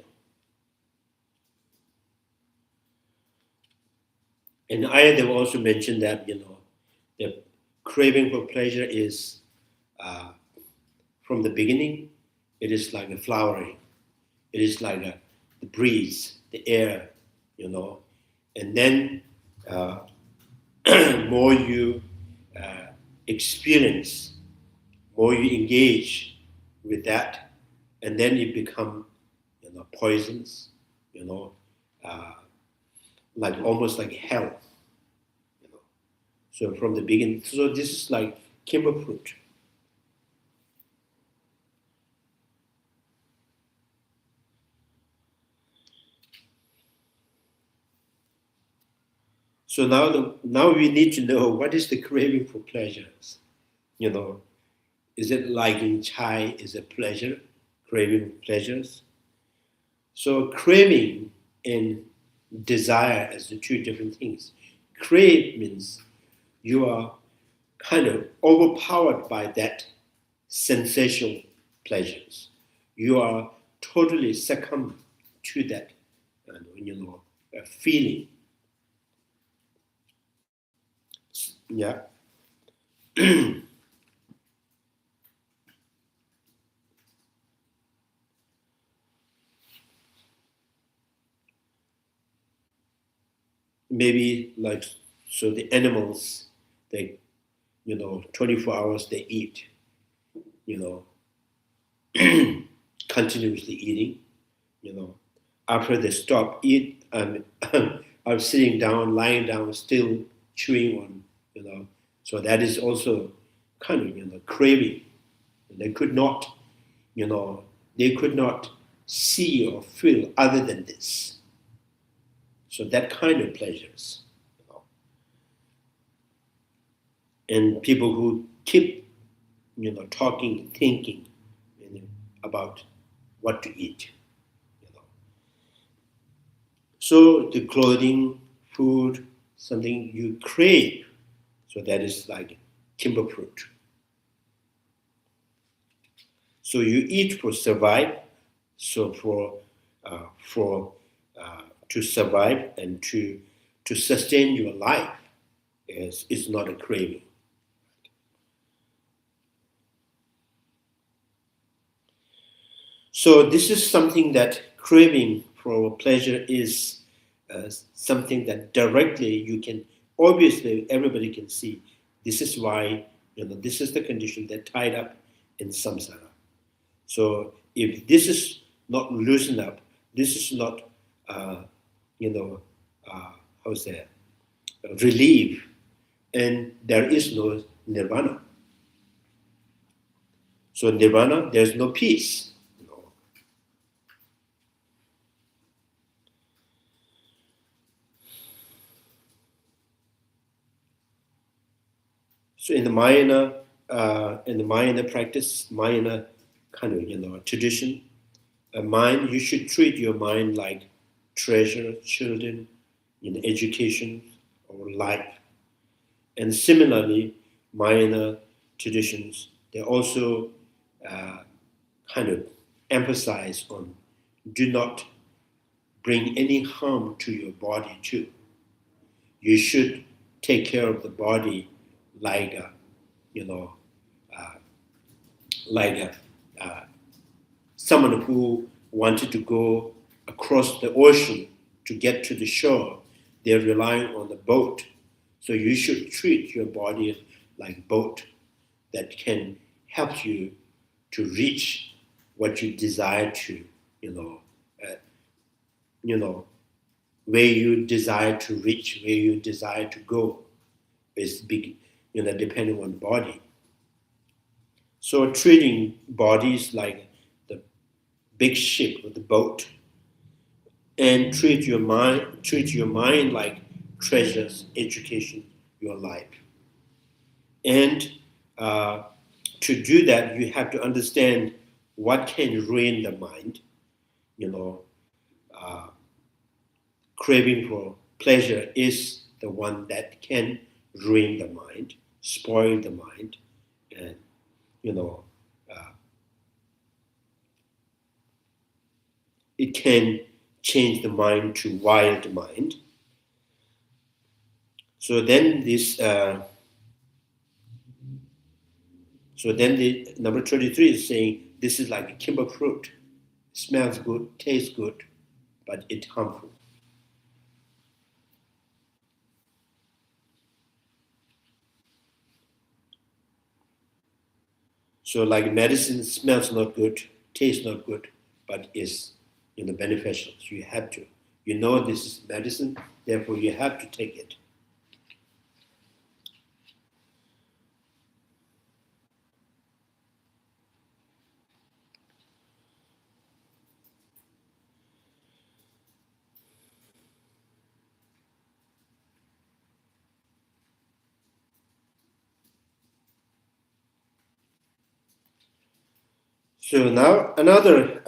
And they've also mentioned that, the craving for pleasure is from the beginning, it is like a flowering. It is like the breeze, the air, and then more you experience, more you engage with that, and then it become, poisons, like almost like hell. So from the beginning, so this is like kimber fruit. So now we need to know what is the craving for pleasures. Is it like in chai? Is it pleasure, craving for pleasures? So craving and desire as the two different things. Crave means you are kind of overpowered by that sensational pleasures. You are totally succumb to that, feeling. Yeah. Maybe like, so the animals, they, 24 hours they eat, continuously eating, after they stop eat, I'm sitting down, lying down, still chewing on, so that is also kind of, craving. They could not, they could not see or feel other than this. So that kind of pleasures. And people who keep, talking, thinking, about what to eat. So the clothing, food, something you crave. So that is like timber fruit. So you eat for survive. So to survive and to sustain your life is not a craving. So this is something that craving for pleasure is something that directly you can, obviously everybody can see. This is why, this is the condition that tied up in samsara. So if this is not loosened up, this is not, relief, and there is no nirvana. So nirvana, there's no peace. So in the Mahayana practice, Mahayana kind of tradition, mind, you should treat your mind like treasure, children, education or life. And similarly, Mahayana traditions, they also kind of emphasize on do not bring any harm to your body too. You should take care of the body like someone who wanted to go across the ocean to get to the shore. They're relying on the boat. So you should treat your body like a boat that can help you to reach what you desire to, where you desire to reach, where you desire to go. Is big, depending on the body. So treating bodies like the big ship or the boat, and treat your mind like treasures, education, your life. And to do that, you have to understand what can ruin the mind. Craving for pleasure is the one that can ruin the mind, spoil the mind, and it can change the mind to wild mind. So then the number 23 is saying this is like a kimber fruit. It smells good, tastes good, but it's harmful. So like medicine smells not good, tastes not good, but is beneficial. So you have to. You know this is medicine, therefore you have to take it. So now another,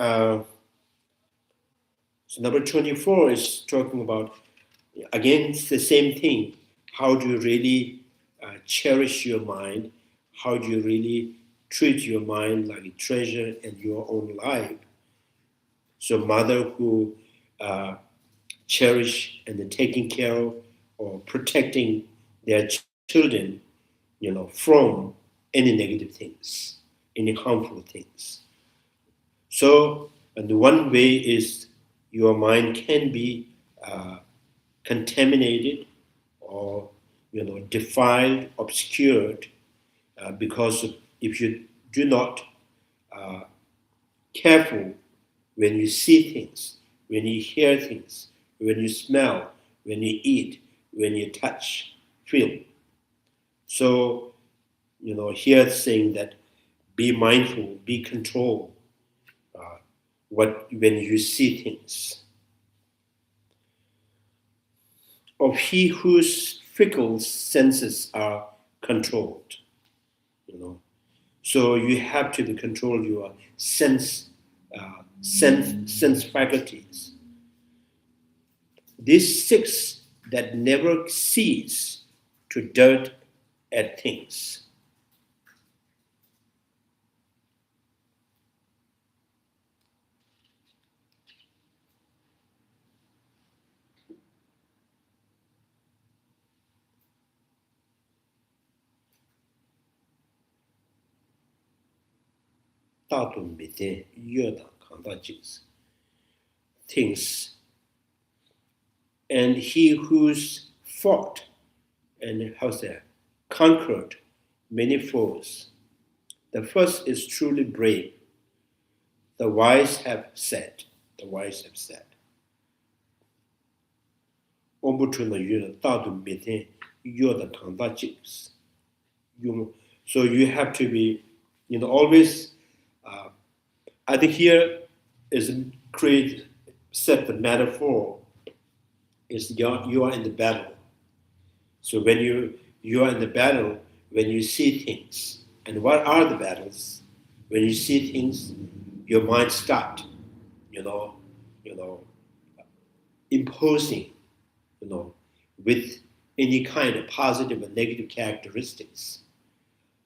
so number 24 is talking about, again, it's the same thing. How do you really cherish your mind? How do you really treat your mind like a treasure in your own life? So mother who cherish and taking care of or protecting their children, from any negative things, any harmful things. So, and one way is your mind can be contaminated or defiled, obscured, because if you do not careful when you see things, when you hear things, when you smell, when you eat, when you touch, feel. So, here it's saying that be mindful, be controlled when you see things. Of he whose fickle senses are controlled. So you have to control your sense faculties. These six that never cease to dirt at things. Things. And he who's fought and conquered many foes. The first is truly brave. The wise have said. The wise have said. So you have to be, always. I think here is set the metaphor is you are in the battle. So when you are in the battle, when you see things, and what are the battles? When you see things, your mind start, imposing, with any kind of positive and negative characteristics.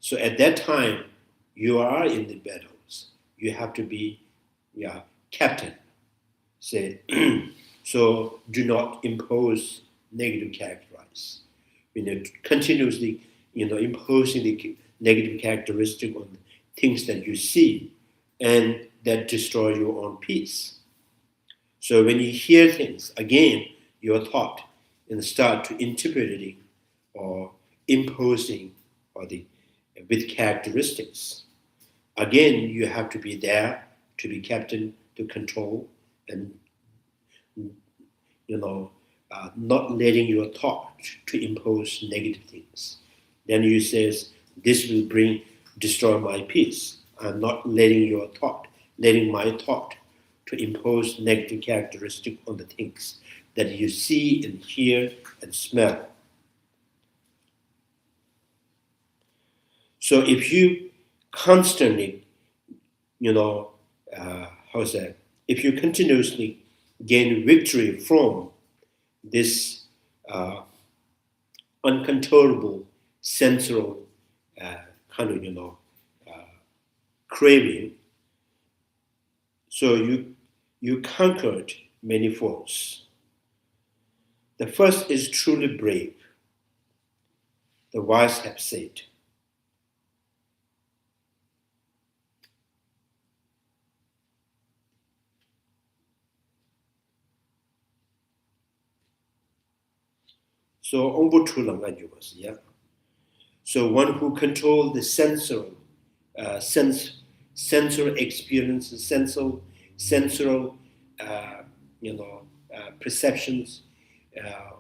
So at that time, you are in the battles. You have to be, captain. Say, so do not impose negative characteristics. Continuously, imposing the negative characteristic on things that you see, and that destroy your own peace. So when you hear things, again, your thought and start to interpreting or imposing with characteristics. Again, you have to be there to be captain, to control, and not letting your thought to impose negative things. Then you says, this will destroy my peace. I'm not letting my thought to impose negative characteristic on the things that you see and hear and smell. So if you constantly, if you continuously gain victory from this uncontrollable sensual craving, so you conquered many foes. The first is truly brave, the wise have said. So, Mañjugosha, yeah. So, one who controls the sensual experiences, sensual, uh, perceptions, uh,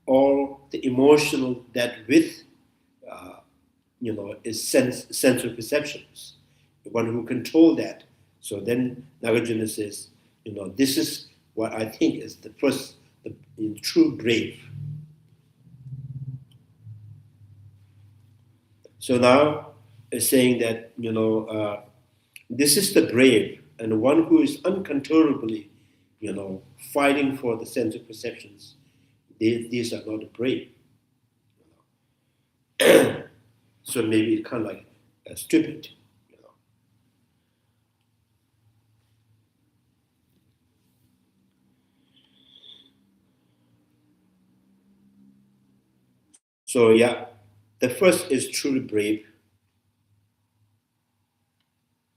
or the emotional that with, is sensual perceptions. One who control that. So then Nagarjuna says, this is what I think is the first, the true brave. So now is saying that, this is the brave and one who is uncontrollably, fighting for the sense of perceptions. These are not brave. So maybe it's kind of like stupid. So yeah, the first is truly brave.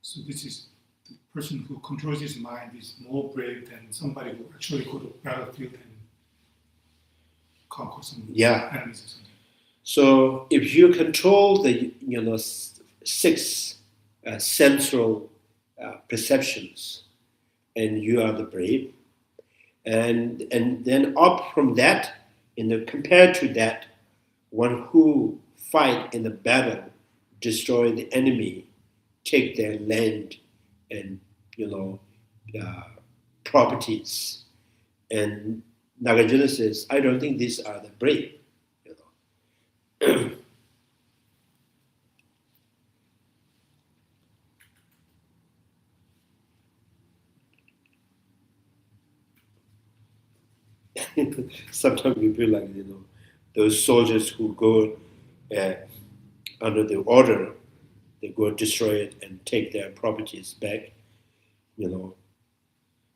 So this is the person who controls his mind is more brave than somebody who actually go to battlefield and conquer some enemies or something. So if you control the six central perceptions, and you are the brave, and then up from that, compared to that, one who fight in the battle, destroy the enemy, take their land and properties, and Nagarjuna says, I don't think these are the brave. Sometimes we feel like those soldiers who go under the order, they go destroy it and take their properties back.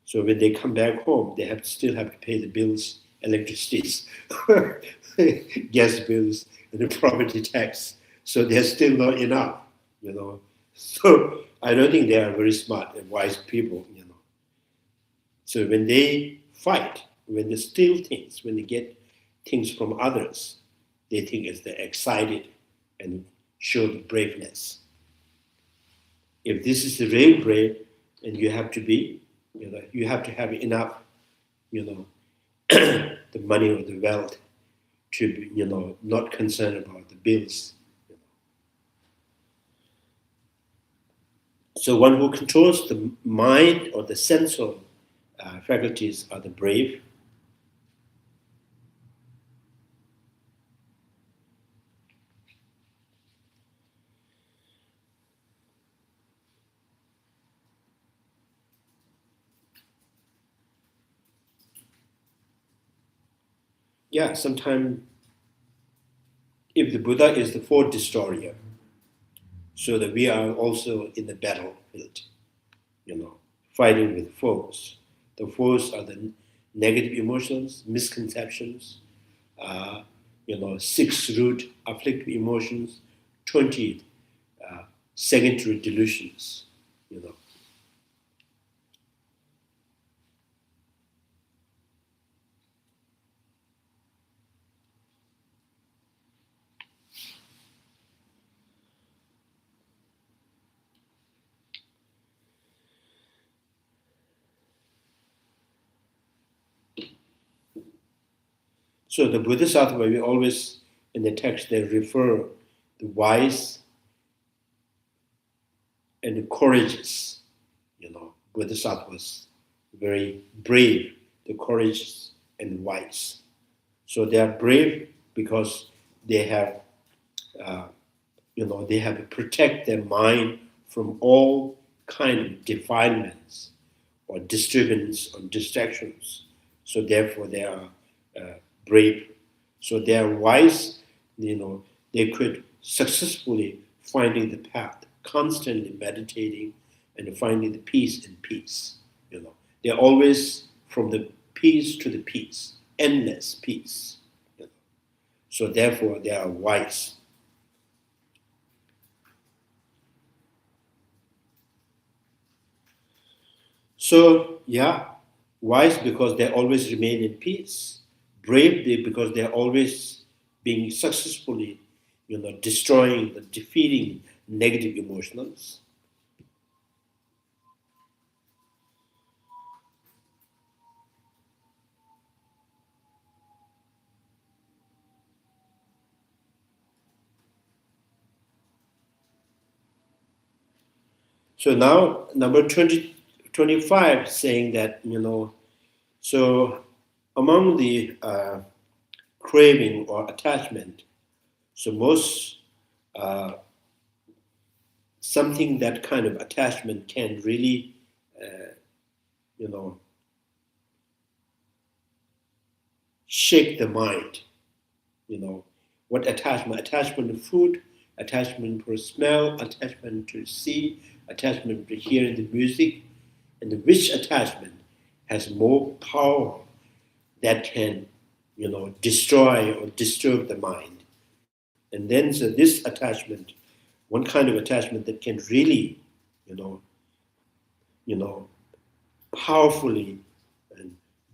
So when they come back home, they still have to pay the bills, electricities, gas bills, and the property tax. So they're still not enough. So I don't think they are very smart and wise people. So when they fight, when they steal things, when they get things from others, they think they're excited and show the braveness. If this is the real brave, and you have to be, you have to have enough, the money or the wealth to be, not concerned about the bills. So one who controls the mind or the sensual faculties are the brave. Yeah, sometimes if the Buddha is the fourth destroyer, so that we are also in the battlefield, fighting with foes. The foes are the negative emotions, misconceptions, 6 root afflictive emotions, 20 secondary delusions, So the Bodhisattva, we always, in the text, they refer the wise and the courageous, Bodhisattvas, very brave, the courageous and wise. So they are brave because they have, they have to protect their mind from all kind of defilements or disturbance or distractions. So therefore they are brave. So they are wise, they could successfully finding the path, constantly meditating and finding the peace in peace, They're always from the peace to the peace, endless peace. So therefore, they are wise. So, wise because they always remain in peace. Brave because they're always being successfully, destroying, defeating negative emotions. So now, number 25 saying that, so among the craving or attachment, so most something that kind of attachment can really, shake the mind. What attachment? Attachment to food, attachment to smell, attachment to see, attachment to hearing the music, and which attachment has more power that can, destroy or disturb the mind. And then so this attachment, one kind of attachment that can really, powerfully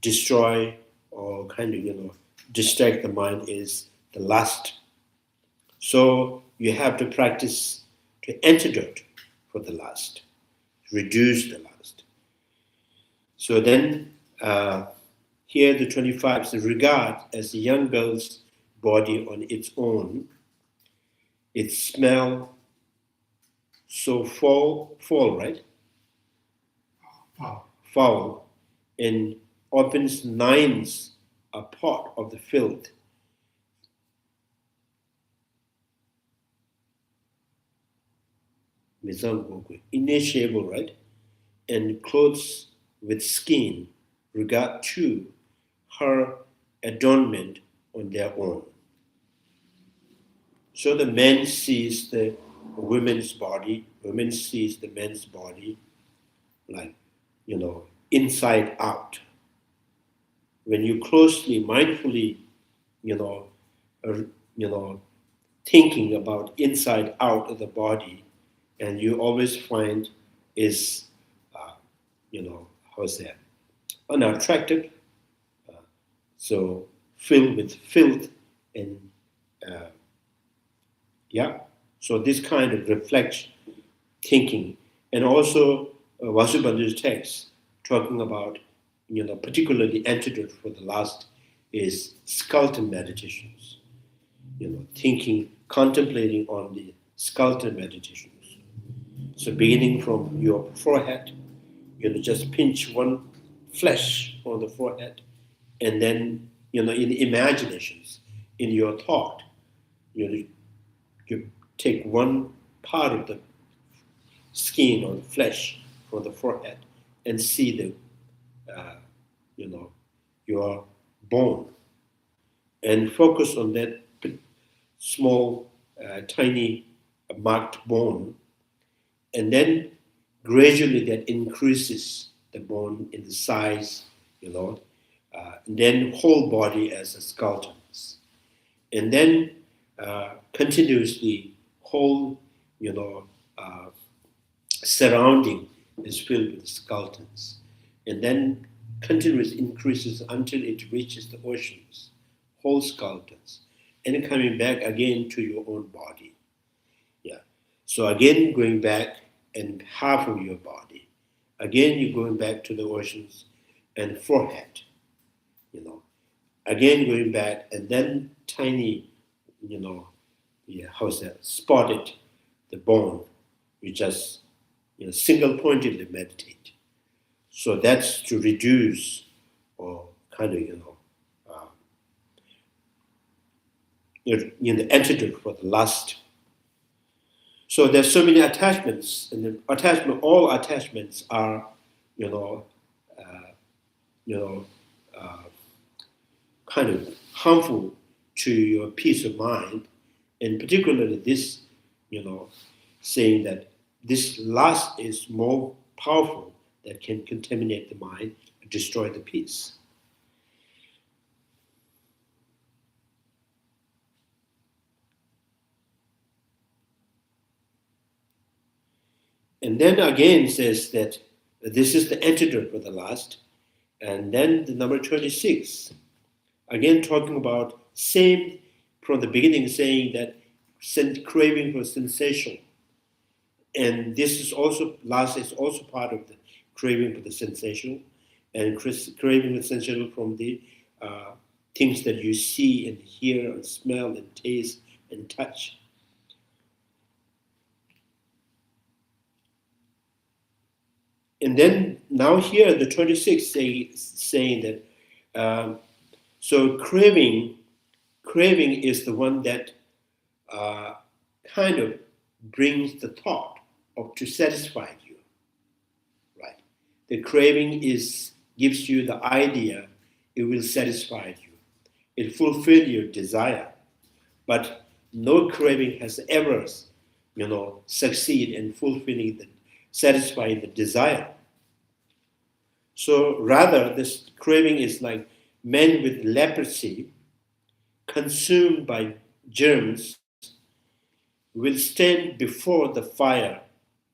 destroy or kind of, distract the mind is the lust. So you have to practice to antidote for the lust, reduce the lust. So then here the 25 is regard as a young girl's body on its own, its smell so foul, right? Foul, and opens nines a pot of the filth. Initiable, right? And clothes with skin, regard to her adornment on their own. So the man sees the women's body, women sees the man's body, like, inside out. When you closely, mindfully, thinking about inside out of the body, and you always find is, how's that? Unattractive, so filled with filth and so this kind of reflects thinking. And also Vasubandhu's text talking about, particularly antidote for the lust is skeleton meditations, thinking, contemplating on the skeleton meditations. So beginning from your forehead, just pinch one flesh on the forehead, and then, in imaginations, in your thought, you take one part of the skin or the flesh from the forehead and see the, your bone, and focus on that small, tiny, marked bone, and then gradually that increases the bone in the size, and then whole body as a skeleton, and then continuously whole, surrounding is filled with skeletons, and then continuous increases until it reaches the oceans, whole skeletons, and coming back again to your own body. So again going back and half of your body. Again you're going back to the oceans and forehead, Again going back, and then tiny, how's that? Spotted the bone. You just, single pointedly meditate. So that's to reduce or kind of, the antidote for the lust. So there's so many attachments, and all attachments are, kind of harmful to your peace of mind, and particularly this, saying that this lust is more powerful that can contaminate the mind, destroy the peace. And then again says that this is the antidote for the lust. And then the number 26, again talking about same from the beginning, saying that craving for sensation. And this is also, lust is also part of the craving for the sensational, and craving the sensational from the things that you see and hear and smell and taste and touch. And then now here the 26 saying that so craving is the one that kind of brings the thought of to satisfy you, right? The craving gives you the idea it will satisfy you, it fulfill your desire, but no craving has ever, succeed in satisfying the desire. So rather, this craving is like men with leprosy, consumed by germs, will stand before the fire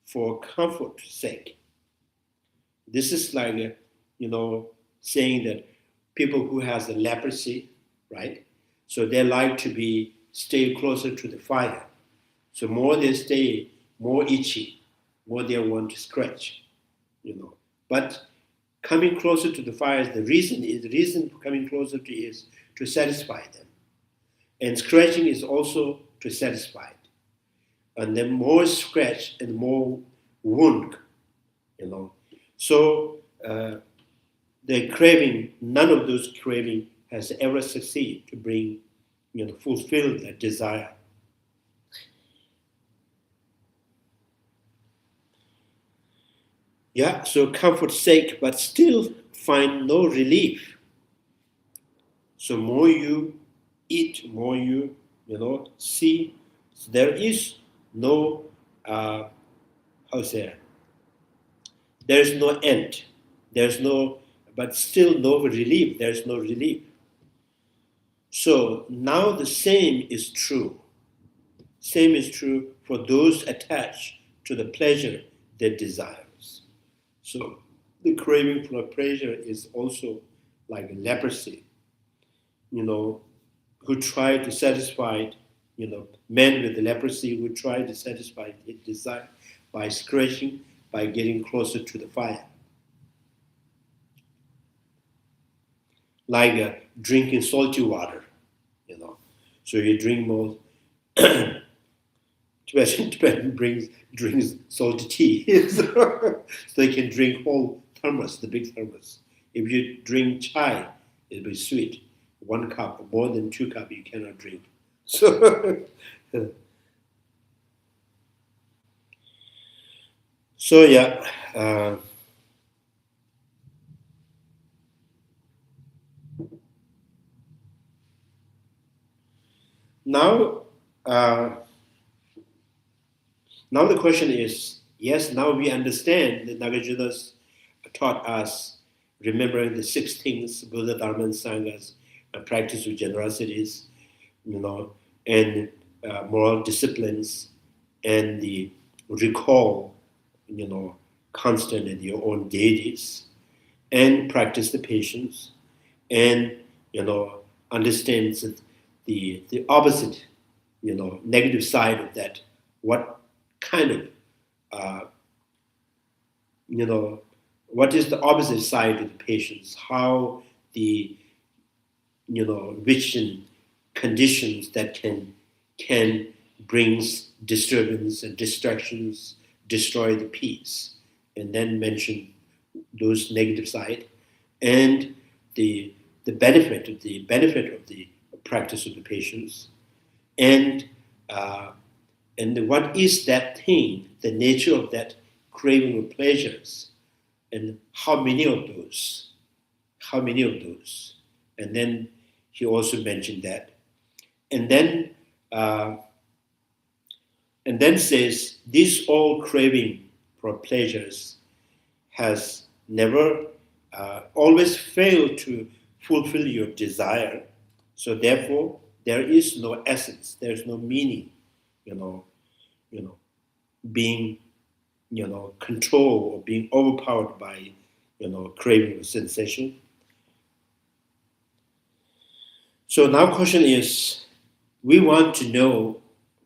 for comfort's sake. This is like, saying that people who has the leprosy, right? So they like to stay closer to the fire. So more they stay, more itchy, more they want to scratch, But coming closer to the fire, the reason for coming closer to is to satisfy them. And scratching is also to satisfy it. And then more scratch and more wound, So the craving, none of those craving has ever succeeded to bring, fulfill that desire. Yeah, so comfort's sake, but still find no relief. So more you eat, more you, see, so there is no, there's no end. There's no, but still no relief. There's no relief. So now the same is true. Same is true for those attached to the pleasure they desires. So the craving for pleasure is also like leprosy, who try to satisfy, men with leprosy who try to satisfy their desire by scratching, by getting closer to the fire. Like drinking salty water, So you drink more. Tibetan drinks salty tea, so they can drink whole thermos, the big thermos. If you drink chai, it'll be sweet. 1 cup, more than 2 cups, you cannot drink. So, yeah. Now the question is, yes, now we understand that Nagarjuna's taught us remembering the 6 things, Buddha, Dharma, and Sangha's practice of generosities, and moral disciplines, and the recall, constantly your own deities, and practice the patience, and, understands the opposite, negative side of that, what kind of, what is the opposite side of the patience, how the, which conditions that can brings disturbance and distractions, destroy the peace, and then mention those negative side, and the benefit of the practice of the patience, and what is that thing, the nature of that craving of pleasures, and how many of those, and then he also mentioned that, and then says these all craving for pleasures has never always failed to fulfill your desire. So therefore, there is no essence, there is no meaning, being, controlled or being overpowered by, craving or sensation. So now question is, we want to know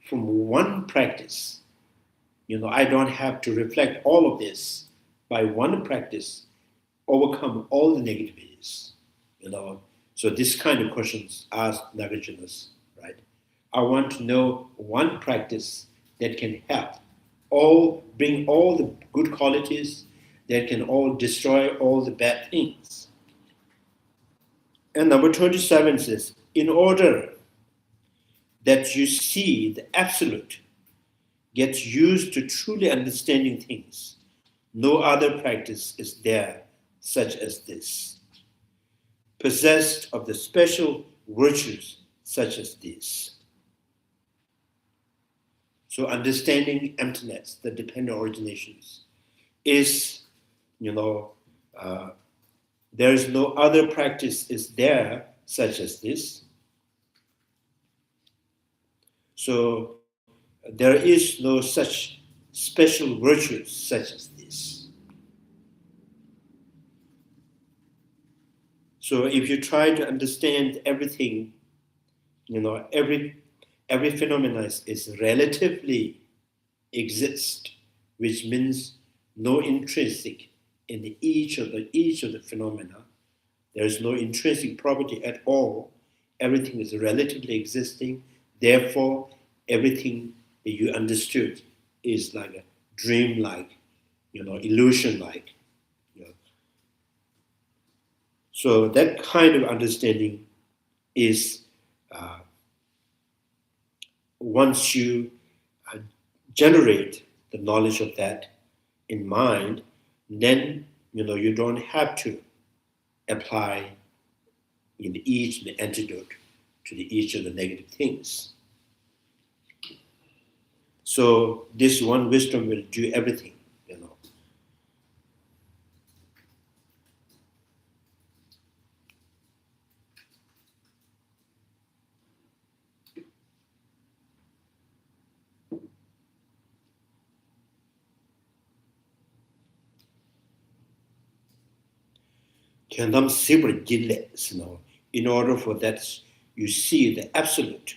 from one practice, I don't have to reflect all of this, by one practice, overcome all the negativities, So this kind of questions ask Nagarjunas, right? I want to know one practice that can help bring all the good qualities, that can all destroy all the bad things. And number 27 says, in order that you see the absolute gets used to truly understanding things, no other practice is there such as this, possessed of the special virtues such as this. So understanding emptiness, the dependent originations, is, there is no other practice is there such as this. So there is no such special virtues such as this. So if you try to understand everything, every phenomenon is relatively exist, which means no intrinsic in each of the phenomena. There is no intrinsic property at all. Everything is relatively existing. Therefore, everything that you understood is like a dream-like, illusion-like. So that kind of understanding is, once you generate the knowledge of that in mind, then you don't have to apply in each the antidote to each of the negative things. So this one wisdom will do everything, in order for that you see the absolute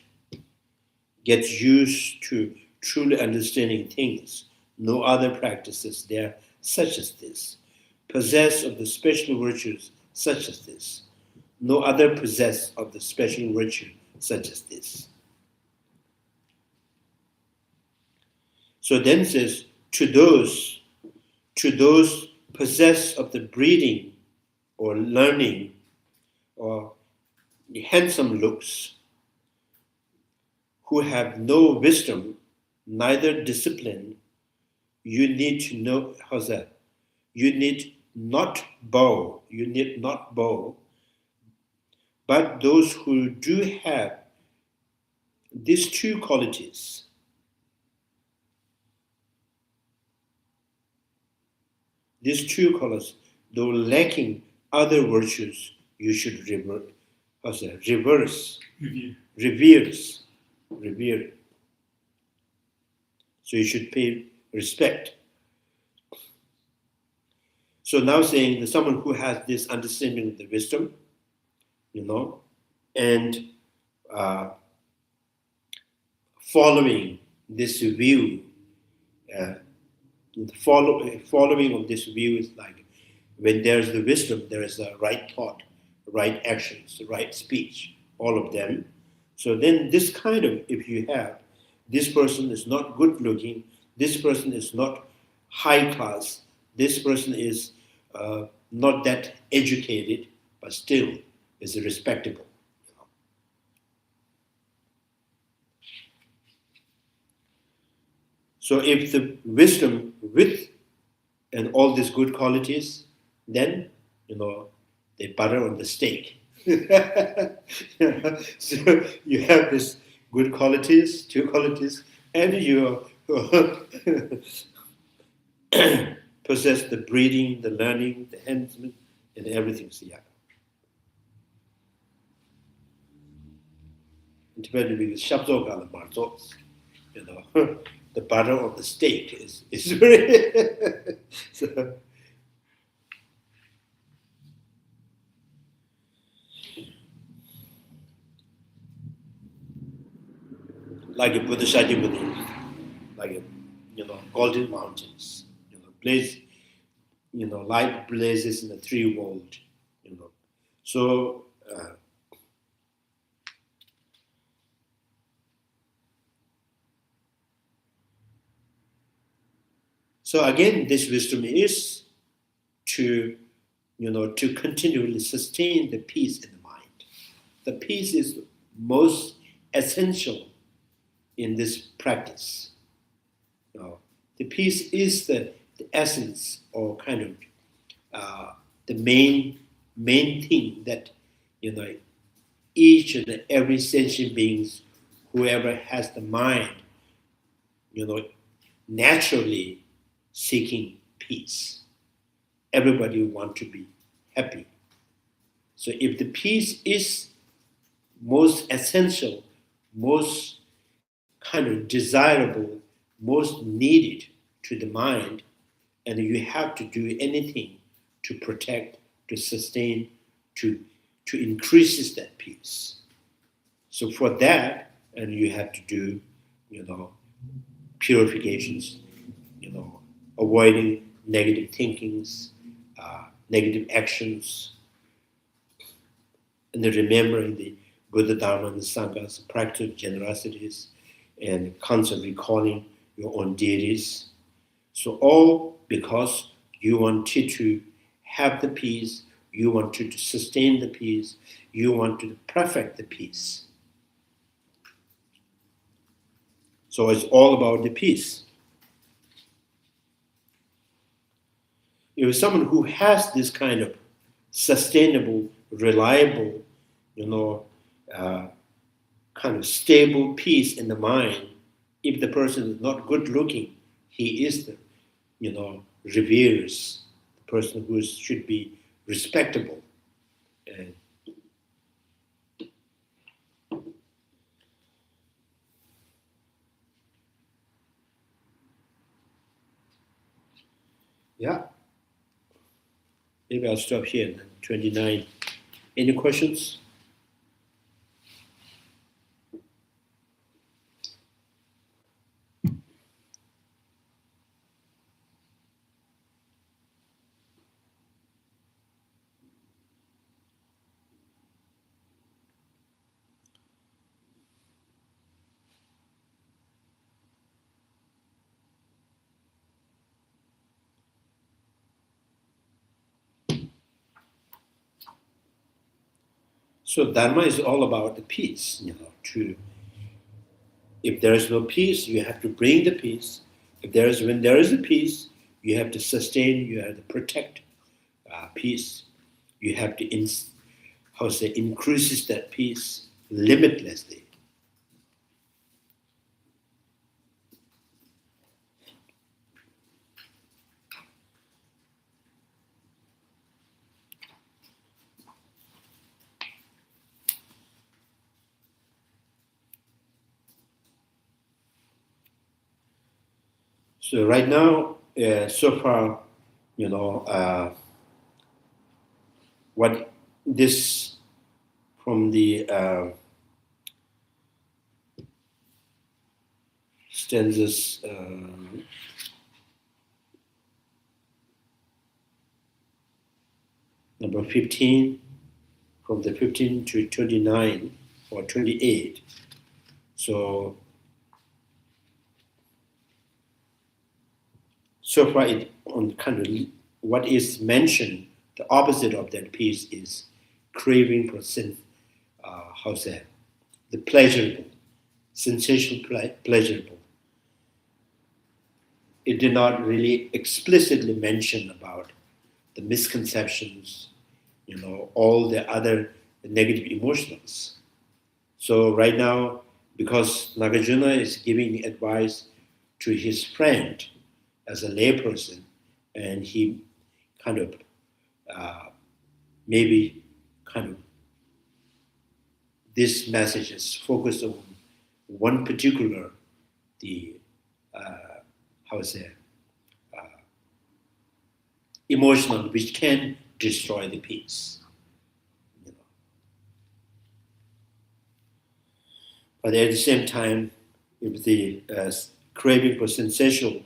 gets used to truly understanding things, no other practices there such as this, possess of the special virtues such as this, no other possess of the special virtue such as this. So then says, to those possessed of the breeding or learning or the handsome looks, who have no wisdom, neither discipline, you need to know, how's that? You need not bow, but those who do have these two qualities, though lacking other virtues, you should revere. So you should pay respect. So now saying that someone who has this understanding of the wisdom, and following this view, following of this view is like, when there is the wisdom, there is the right thought, right actions, the right speech, all of them. So then this kind of, if you have, this person is not good looking, this person is not high class, this person is not that educated, but still is respectable. So if the wisdom with and all these good qualities, then they butter on the steak. So you have this good qualities, two qualities, and you possess the breathing, the learning, the enhancement, and everything. So, yeah. In Tibetan, we use Shabzogala Marzos. You know, the butter of the steak is very. So, like a Buddha Shadi Buddha, like a, golden mountains, blaze, light blazes in the three world, So, so again, this wisdom is to, to continually sustain the peace in the mind. The peace is most essential in this practice. The peace is the essence or kind of the main thing that each and every sentient beings, whoever has the mind, naturally seeking peace. Everybody want to be happy. So if the peace is most essential, most kind of desirable, most needed to the mind, and you have to do anything to protect, to sustain, to increase that peace. So for that, and you have to do, purifications, avoiding negative thinkings, negative actions, and then remembering the Buddha, Dharma, and the Sangha's practice of generosities, and constantly recalling your own deities. So all because you wanted to have the peace, you wanted to sustain the peace, you want to perfect the peace. So it's all about the peace. If someone who has this kind of sustainable, reliable, kind of stable peace in the mind, if the person is not good looking, he is the, reveres the person who should be respectable. And yeah, maybe I'll stop here. 29. Any questions? So Dharma is all about the peace, if there is no peace, you have to bring the peace. When there is a peace, you have to sustain, you have to protect peace. You have to increases that peace limitlessly. So right now, so far, what this from the stanzas number 15, from the 15 to 29 or 28. So far, on kind of what is mentioned, the opposite of that peace is craving for the pleasurable, sensational pleasurable. It did not really explicitly mention about the misconceptions, all the other negative emotions. So right now, because Nagarjuna is giving advice to his friend as a layperson, and he kind of maybe kind of this message is focused on one particular how to say emotional which can destroy the peace. But at the same time, if the craving for sensation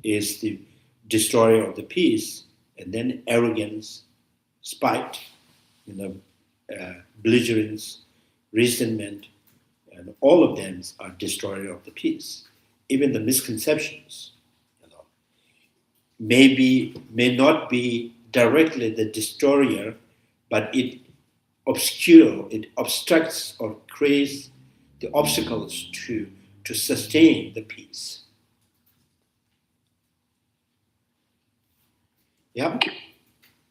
is the destroyer of the peace, and then arrogance, spite, belligerence, resentment, and all of them are destroyer of the peace. Even the misconceptions, may not be directly the destroyer, but it obstructs or creates the obstacles to sustain the peace. Yeah.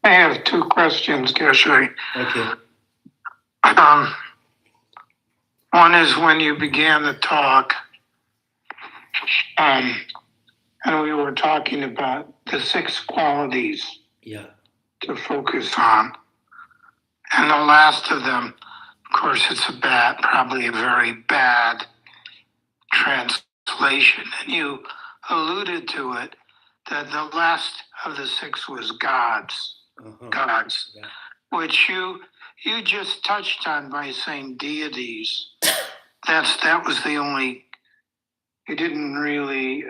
I have two questions, Geshe. Okay. One is when you began the talk, and we were talking about the 6 qualities to focus on. And the last of them, of course, it's probably a very bad translation. And you alluded to it, that the last of the 6 was gods. Gods, which you just touched on by saying deities. That was the only, you didn't really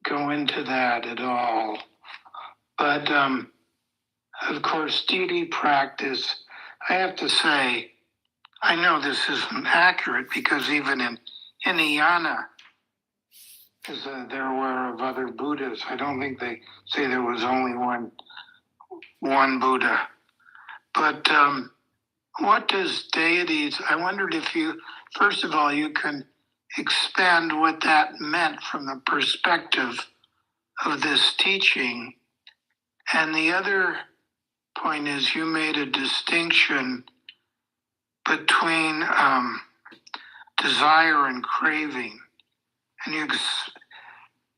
go into that at all. But of course, deity practice, I have to say, I know this isn't accurate because even in Hinayana, they're aware of other Buddhas. I don't think they say there was only one Buddha. But what does deities, I wondered if you, first of all, you can expand what that meant from the perspective of this teaching. And the other point is you made a distinction between desire and craving. And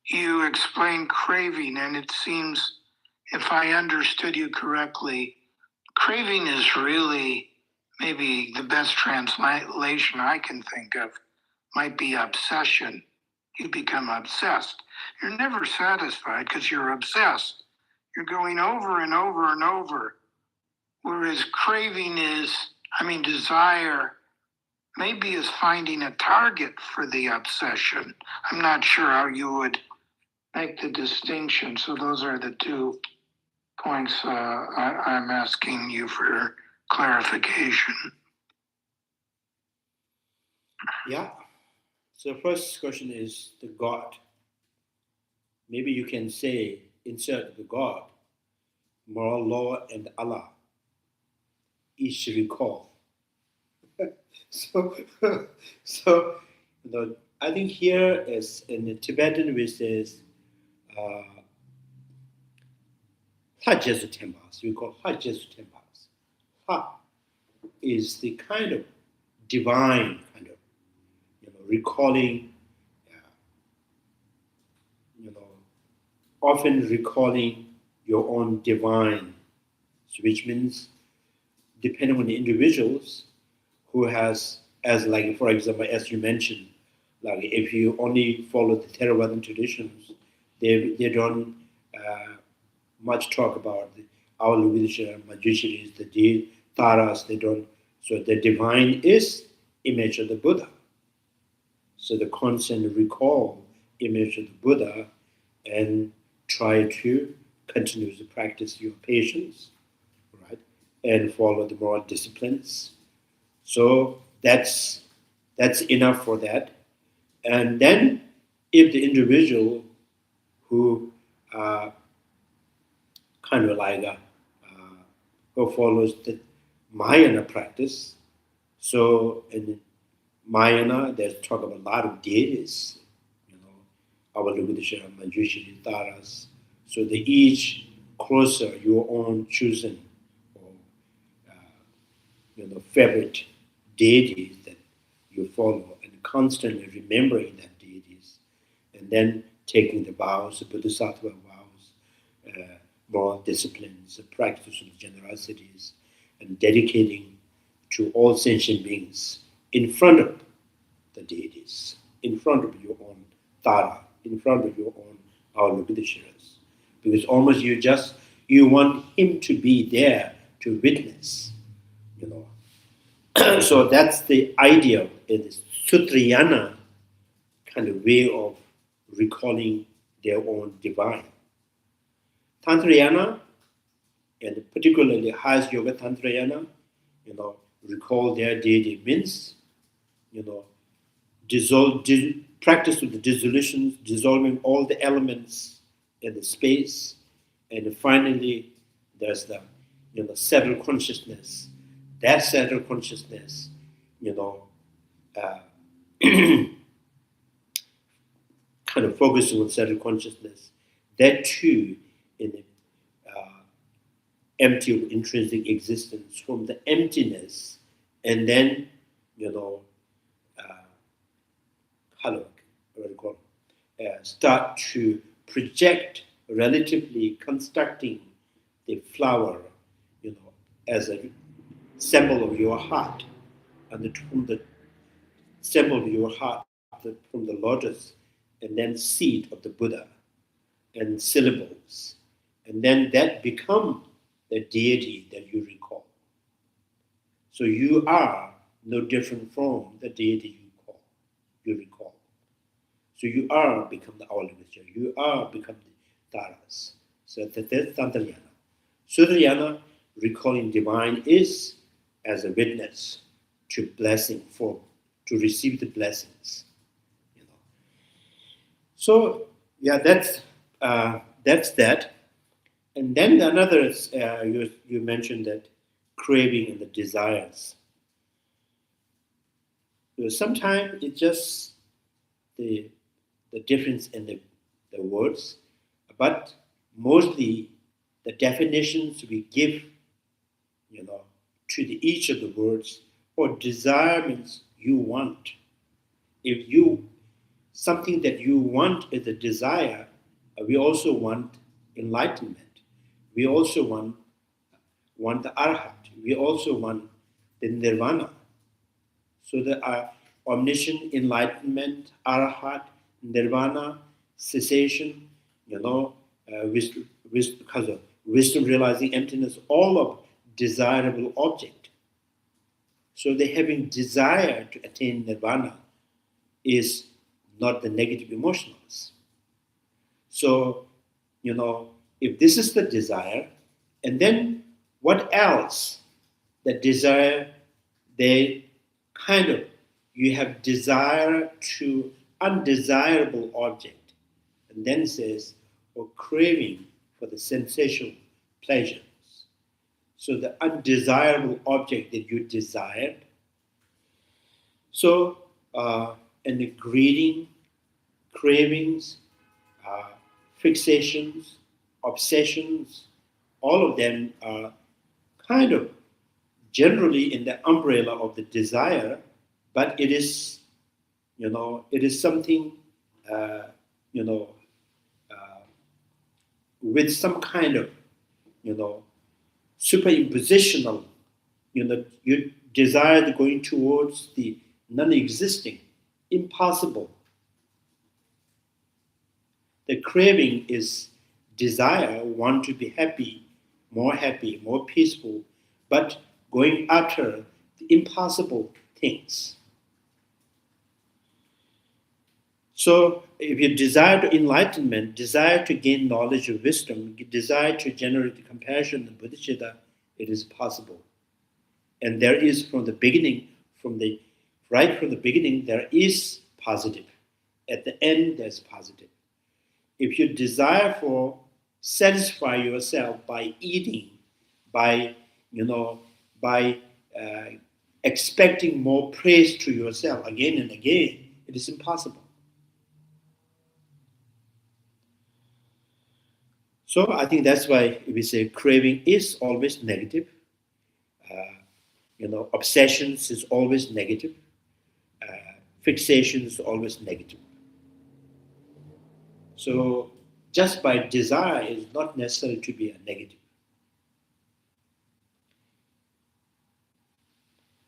you explained craving, and it seems, if I understood you correctly, craving is really maybe the best translation I can think of, might be obsession. You become obsessed. You're never satisfied because you're obsessed. You're going over and over and over. Whereas craving desire maybe is finding a target for the obsession. I'm not sure how you would make the distinction. So those are the 2 points I'm asking you for clarification. Yeah. So the first question is the God. Maybe you can say, insert the God, moral law, and Allah. Each recall. So I think here is in the Tibetan we says Hajesu temples. We call Hajesu temples. Ha is the kind of divine kind of recalling, often recalling your own divine, which means depending on the individuals who has, as like for example, as you mentioned, like if you only follow the Theravadan traditions, they don't much talk about our Mañjugosha, Mañjugosha, the Taras, they don't. So the divine is image of the Buddha. So the constant recall image of the Buddha and try to continue to practice your patience, right, and follow the moral disciplines. So that's enough for that. And then if the individual who kind of like who follows the Mahayana practice, so in Mahayana there's talk about a lot of deities, Avalokiteshvara, Mañjugosha, Taras. So they each closer your own chosen or favorite deities that you follow, and constantly remembering that deities, and then taking the vows, the Bodhisattva vows. moral disciplines, the practice of generosities, and dedicating to all sentient beings in front of the deities, in front of your own Dharma, in front of your own Avalokiteshvaras. Because almost you want him to be there to witness, you know. So that's the idea in this Sutrayana kind of way of recalling their own divine. Tantrayana, and particularly highest yoga Tantrayana, you know, recall their deity means, you know, practice of the dissolutions, dissolving all the elements in the space, and finally there's the, you know, settled consciousness. That settled consciousness, you know, kind of focusing on settled consciousness. That too, in the empty of intrinsic existence, from the emptiness, and then, you know, start to project relatively constructing the flower, you know, as a symbol of your heart, and from the symbol of your heart, from the lotus, and then seed of the Buddha, and syllables, and then that become the deity that you recall. So you are no different from the deity you recall. So you are become the Avalokiteshvara, you are become the Taras. So that's Tantrayana. Sutrayana, recalling divine, is as a witness to blessing, to receive the blessings. You know. So yeah, that's that. And then another is, you mentioned that craving and the desires. Sometimes it's just the difference in the words, but mostly the definitions we give, you know, to each of the words, or desire means you want. If something that you want is a desire, we also want enlightenment. We also want the arhat. We also want the nirvana. So there are omniscient, enlightenment, arhat, nirvana, cessation, you know, because of wisdom realizing emptiness, all of desirable object. So the having desire to attain nirvana is not the negative emotionals. So, you know, if this is the desire, and then what else? The desire, they kind of, you have desire to undesirable object, and then it says, or craving for the sensational pleasures. So the undesirable object that you desired. So, and the greeting, cravings, fixations, obsessions, all of them are kind of generally in the umbrella of the desire, but it is, you know, it is something, you know, with some kind of, you know, superimpositional, you know, you desire going towards the non-existing, impossible. The craving is desire, want to be happy, more peaceful, but going after the impossible things. So if you desire to enlightenment, desire to gain knowledge of wisdom, desire to generate the compassion and bodhicitta, it is possible. And there is from the beginning, right from the beginning, there is positive. At the end, there's positive. If you desire for satisfy yourself by eating, by, you know, by expecting more praise to yourself again and again, it is impossible. So I think that's why we say craving is always negative. You know, obsessions is always negative. Fixation is always negative. So just by desire is not necessary to be a negative.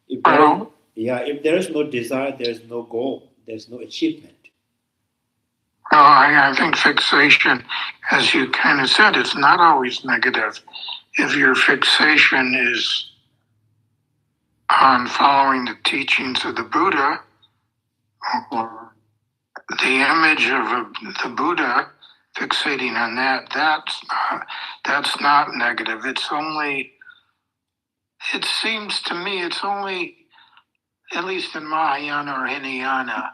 If there, if there is no desire, there is no goal, there's no achievement. Well, I think fixation, as you kind of said, it's not always negative. If your fixation is on following the teachings of the Buddha, or the image of the Buddha, fixating on that, that's not negative. It's only, it seems to me, it's only, at least in Mahayana or Hinayana,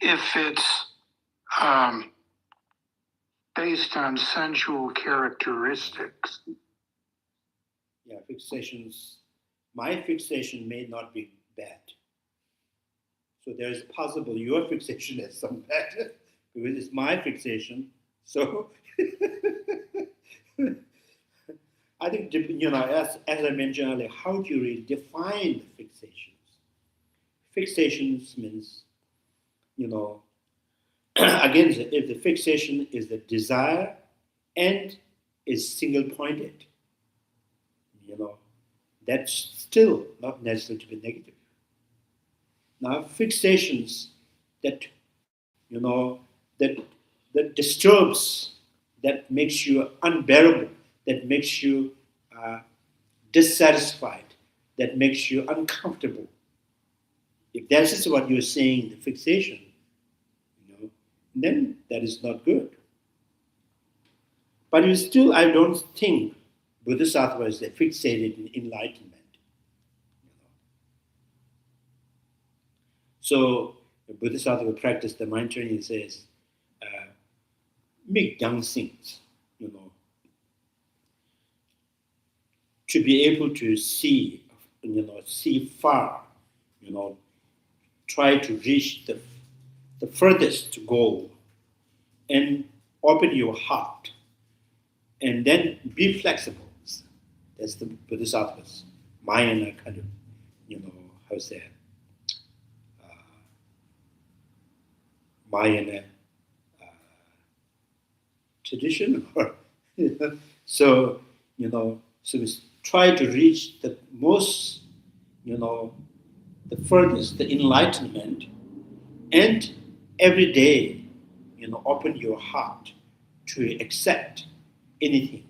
if it's based on sensual characteristics. Yeah, fixations. My fixation may not be bad. So there is possible your fixation is some bad because it's my fixation. So I think, as I mentioned earlier, how do you really define the fixations? Fixations means, again, if the fixation is the desire and is single-pointed, that's still not necessary to be negative. Now, fixations that, that disturbs, that makes you unbearable, that makes you dissatisfied, that makes you uncomfortable. If that is what you're saying, the fixation, then that is not good. But still, I don't think Bodhisattva is fixated in enlightenment. So the Bodhisattva practice the mind training says, make young things, to be able to see, see far, try to reach the furthest goal and open your heart and then be flexible. That's the Bodhisattva's Mahayana kind of, how to say, Mahayana tradition. So we try to reach the most, the furthest, the enlightenment, and every day, open your heart to accept anything.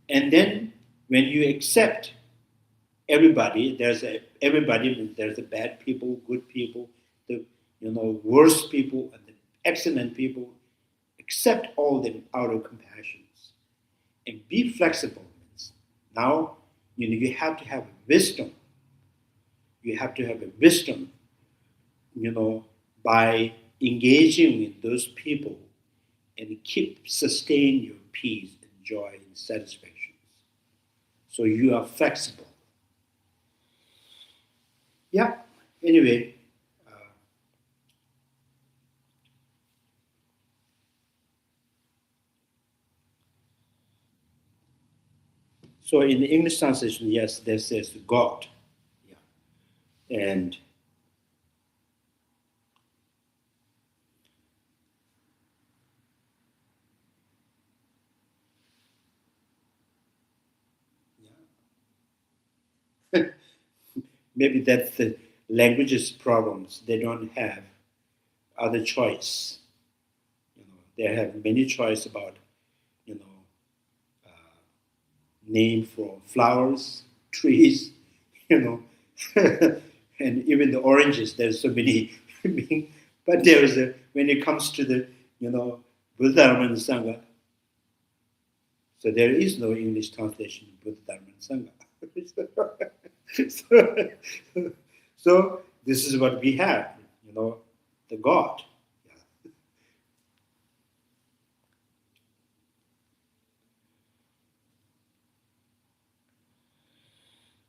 And then when you accept everybody, there's a bad people, good people, the worse people, and the excellent people. Accept all them out of compassion. And be flexible. Now, you have to have wisdom. You have to have a wisdom, by engaging with those people and sustain your peace and joy and satisfaction. So you are flexible. Yeah, anyway. So in the English translation, yes, there says God. Yeah. And maybe that's the language's problems. They don't have other choice. They have many choice about, name for flowers, trees, and even the oranges. There's so many. But when it comes to the, Buddha, Dharma, and Sangha, so there is no English translation of Buddha, Dharma, and Sangha. So this is what we have, the God.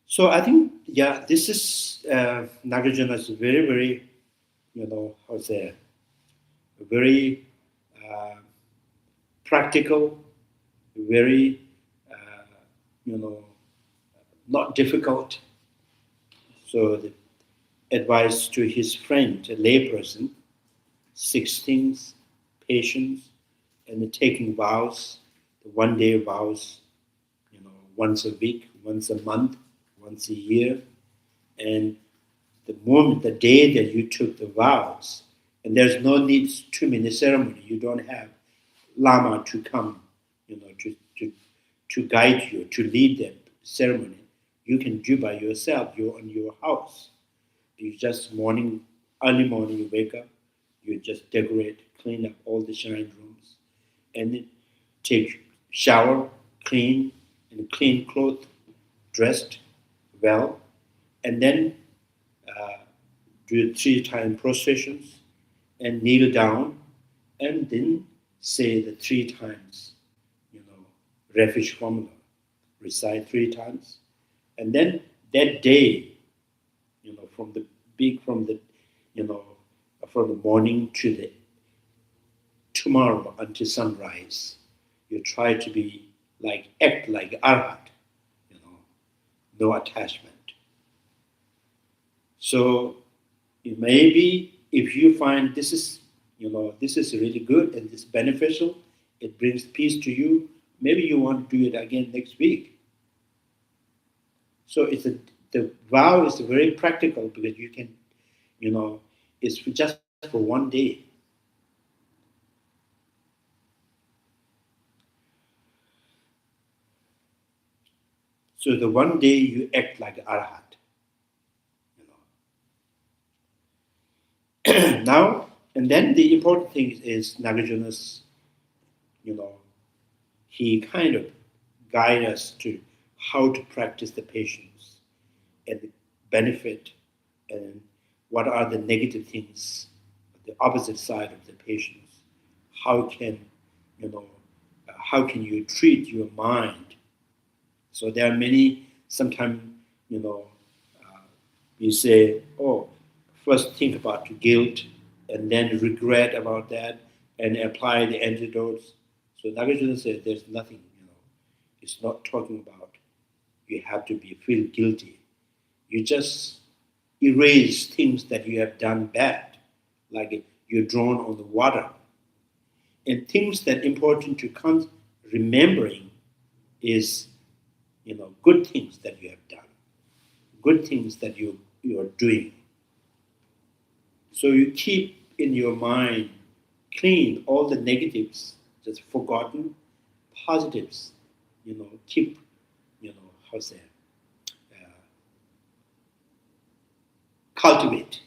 So I think, this is Nagarjuna's very, very, how to say, very practical, very, not difficult. So the advice to his friend, a layperson, 6 things: patience, and taking vows, the 1 day vows, once a week, once a month, once a year. And the day that you took the vows, and there's no need too many ceremony. You don't have Lama to come, to guide you, to lead the ceremony. You can do by yourself. You're in your house. You just early morning, you wake up, you just decorate, clean up all the shrine rooms, and then take shower, clean clothes, dressed well, and then do 3 times prostrations and kneel down, and then say the 3 times, refuge formula, recite 3 times, and then that day, from the morning to the tomorrow until sunrise, you try to be act like arhat, no attachment. So maybe if you find this is really good and it's beneficial, it brings peace to you, maybe you want to do it again next week. So the vow is very practical because you can, it's just for 1 day. So the 1 day you act like arhat. Now, and then the important thing is Nagarjuna's, he kind of guide us to how to practice the patience and the benefit and what are the negative things, the opposite side of the patience. How can you treat your mind? So there are many, sometimes, you say, oh, first think about guilt and then regret about that and apply the antidotes. So Nagarjuna says there's nothing, it's not talking about you have to feel guilty. You just erase things that you have done bad, like you're drawn on the water. And things that important to remembering is, good things that you have done, good things that you are doing. So you keep in your mind clean all the negatives, just forgotten, positives, keep, cultivate.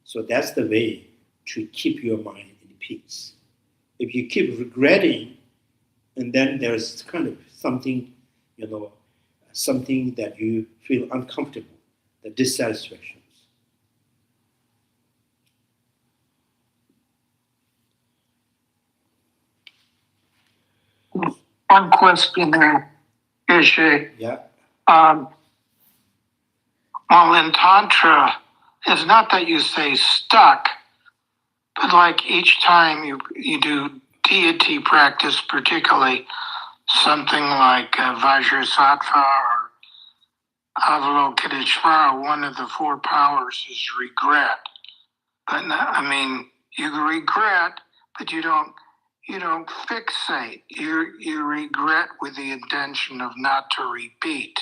So that's the way to keep your mind in peace. If you keep regretting, and then there's kind of something, something that you feel uncomfortable, the dissatisfactions. One question there, Ishe. Yeah. Well, in Tantra, it's not that you say stuck, but like each time you do deity practice, particularly something like Vajrasattva or Avalokiteshvara, one of the 4 powers is regret. But you regret, but you don't fixate. You regret with the intention of not to repeat.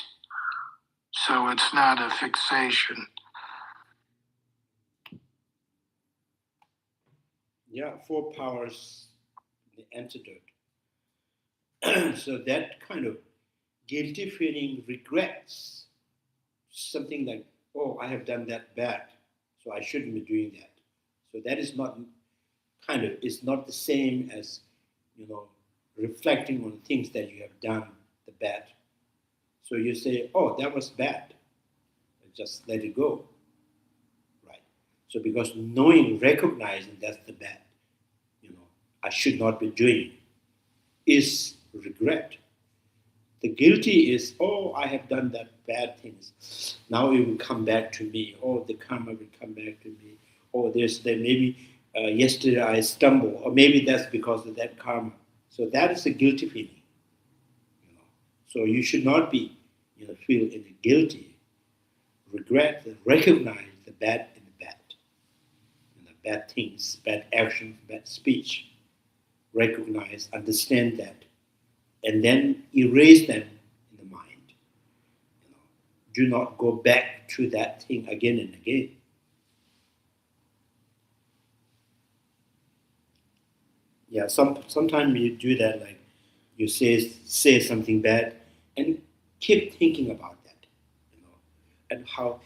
So it's not a fixation. Yeah, 4 powers, the antidote. So that kind of guilty feeling, regrets, something like, oh, I have done that bad, so I shouldn't be doing that. So that is not it's not the same as, reflecting on things that you have done, the bad. So you say, oh, that was bad. Just let it go. Right. So because recognizing that's the bad, I should not be doing, is regret. The guilty is, oh, I have done that bad things. Now it will come back to me. Oh, the karma will come back to me. Oh, maybe yesterday I stumbled, or maybe that's because of that karma. So that is a guilty feeling. So you should not be, feel any guilty, regret, and recognize the bad in the bad. Bad things, bad actions, bad speech. recognize, understand that, and then erase them in the mind. Do not go back to that thing again and again. Yeah, sometimes you do that, like you say something bad and keep thinking about that, and how,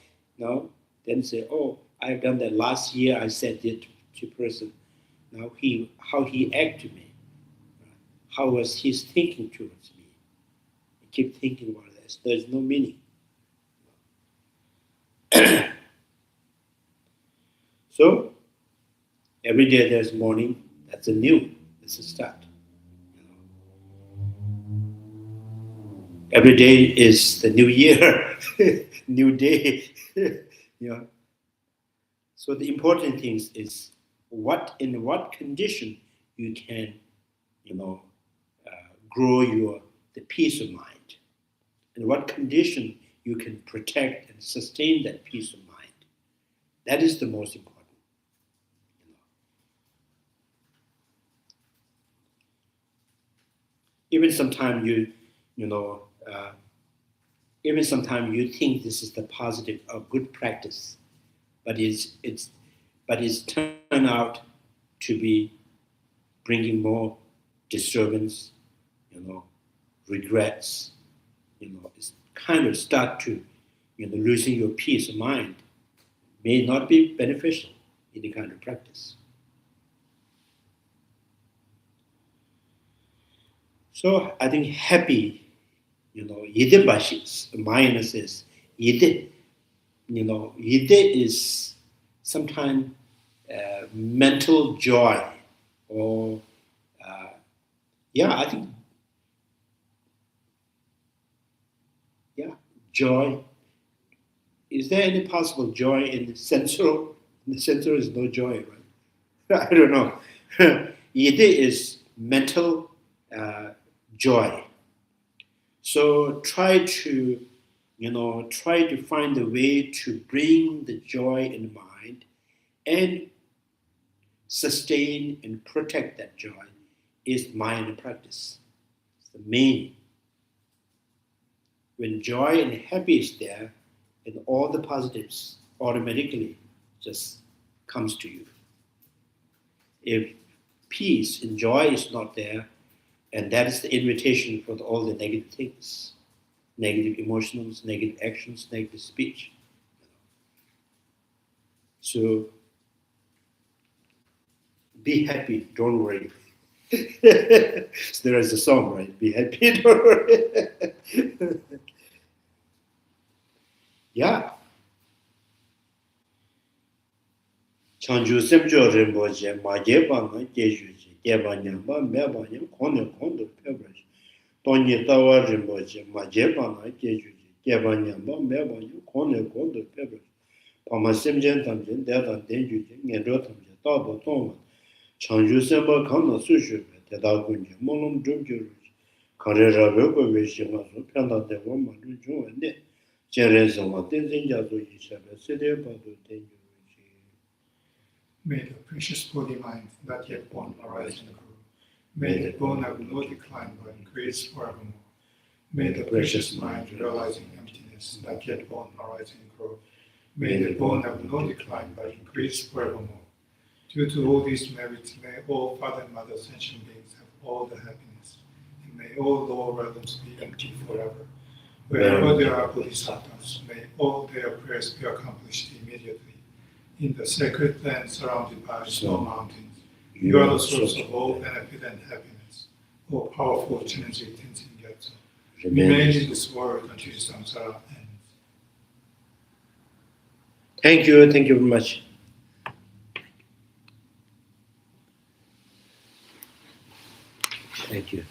then say, oh, I've done that last year. I said it to person. Now how he acted to me, how was his thinking towards me. You keep thinking about this. There's no meaning. So every day there's morning. That's a new. It's a start. Every day is the new year, new day. So the important thing is in what condition you can, grow the peace of mind. In what condition you can protect and sustain that peace of mind. That is the most important. Even sometimes even sometimes you think this is the positive or good practice, but it's turned out to be bringing more disturbance, regrets, it's kind of start to, losing your peace of mind may not be beneficial in the kind of practice. So I think happy, yide bashis, mindfulness is yide, yide is sometimes mental joy, or I think, joy. Is there any possible joy in the sensual? In the sensual is no joy, right? I don't know. Yide is mental joy. So try to find a way to bring the joy in the mind and sustain and protect that joy is mind practice. It's the main. When joy and happy is there, and all the positives automatically just comes to you. If peace and joy is not there, and that is the invitation for all the negative things, negative emotions, negative actions, negative speech. So be happy, don't worry. So there is a song, right? Be happy, don't worry. Yeah. Chanju semjo rinpoche, majepa nga jejuji, jeba nyamba, meba nyam, kondo pebrash. Tonyi tawa rinpoche, majepa nga jejuji, jeba nyamba, meba nyam, kondo pebrash. Pama semjen tamjen, dedan denjuji, ngendo tamjen, tabo tonga. Chanju semba kanda sushupe, teda kunje, molom drumjuruji. Kare rabe kowe shinga su, penda dewa mandu jungwa ne. Jeren sema, tenzin jazo yishabe, sede padu denjuji. May the precious body mind not yet born arise and grow. May the bone have no decline but increase forevermore. May the precious mind realizing emptiness not yet born arise and grow. May the bone have no decline but increase forevermore. Due to all these merits, may all Father and Mother sentient beings have all the happiness, and may all lower realms be empty forever. Wherever there are bodhisattvas, may all their prayers be accomplished immediately. In the sacred land surrounded by snow mountains, you are the source of all benefit and happiness, O powerful Chenji Tenzin Gyatso. Remain in this world until samsara ends. Thank you very much. Thank you.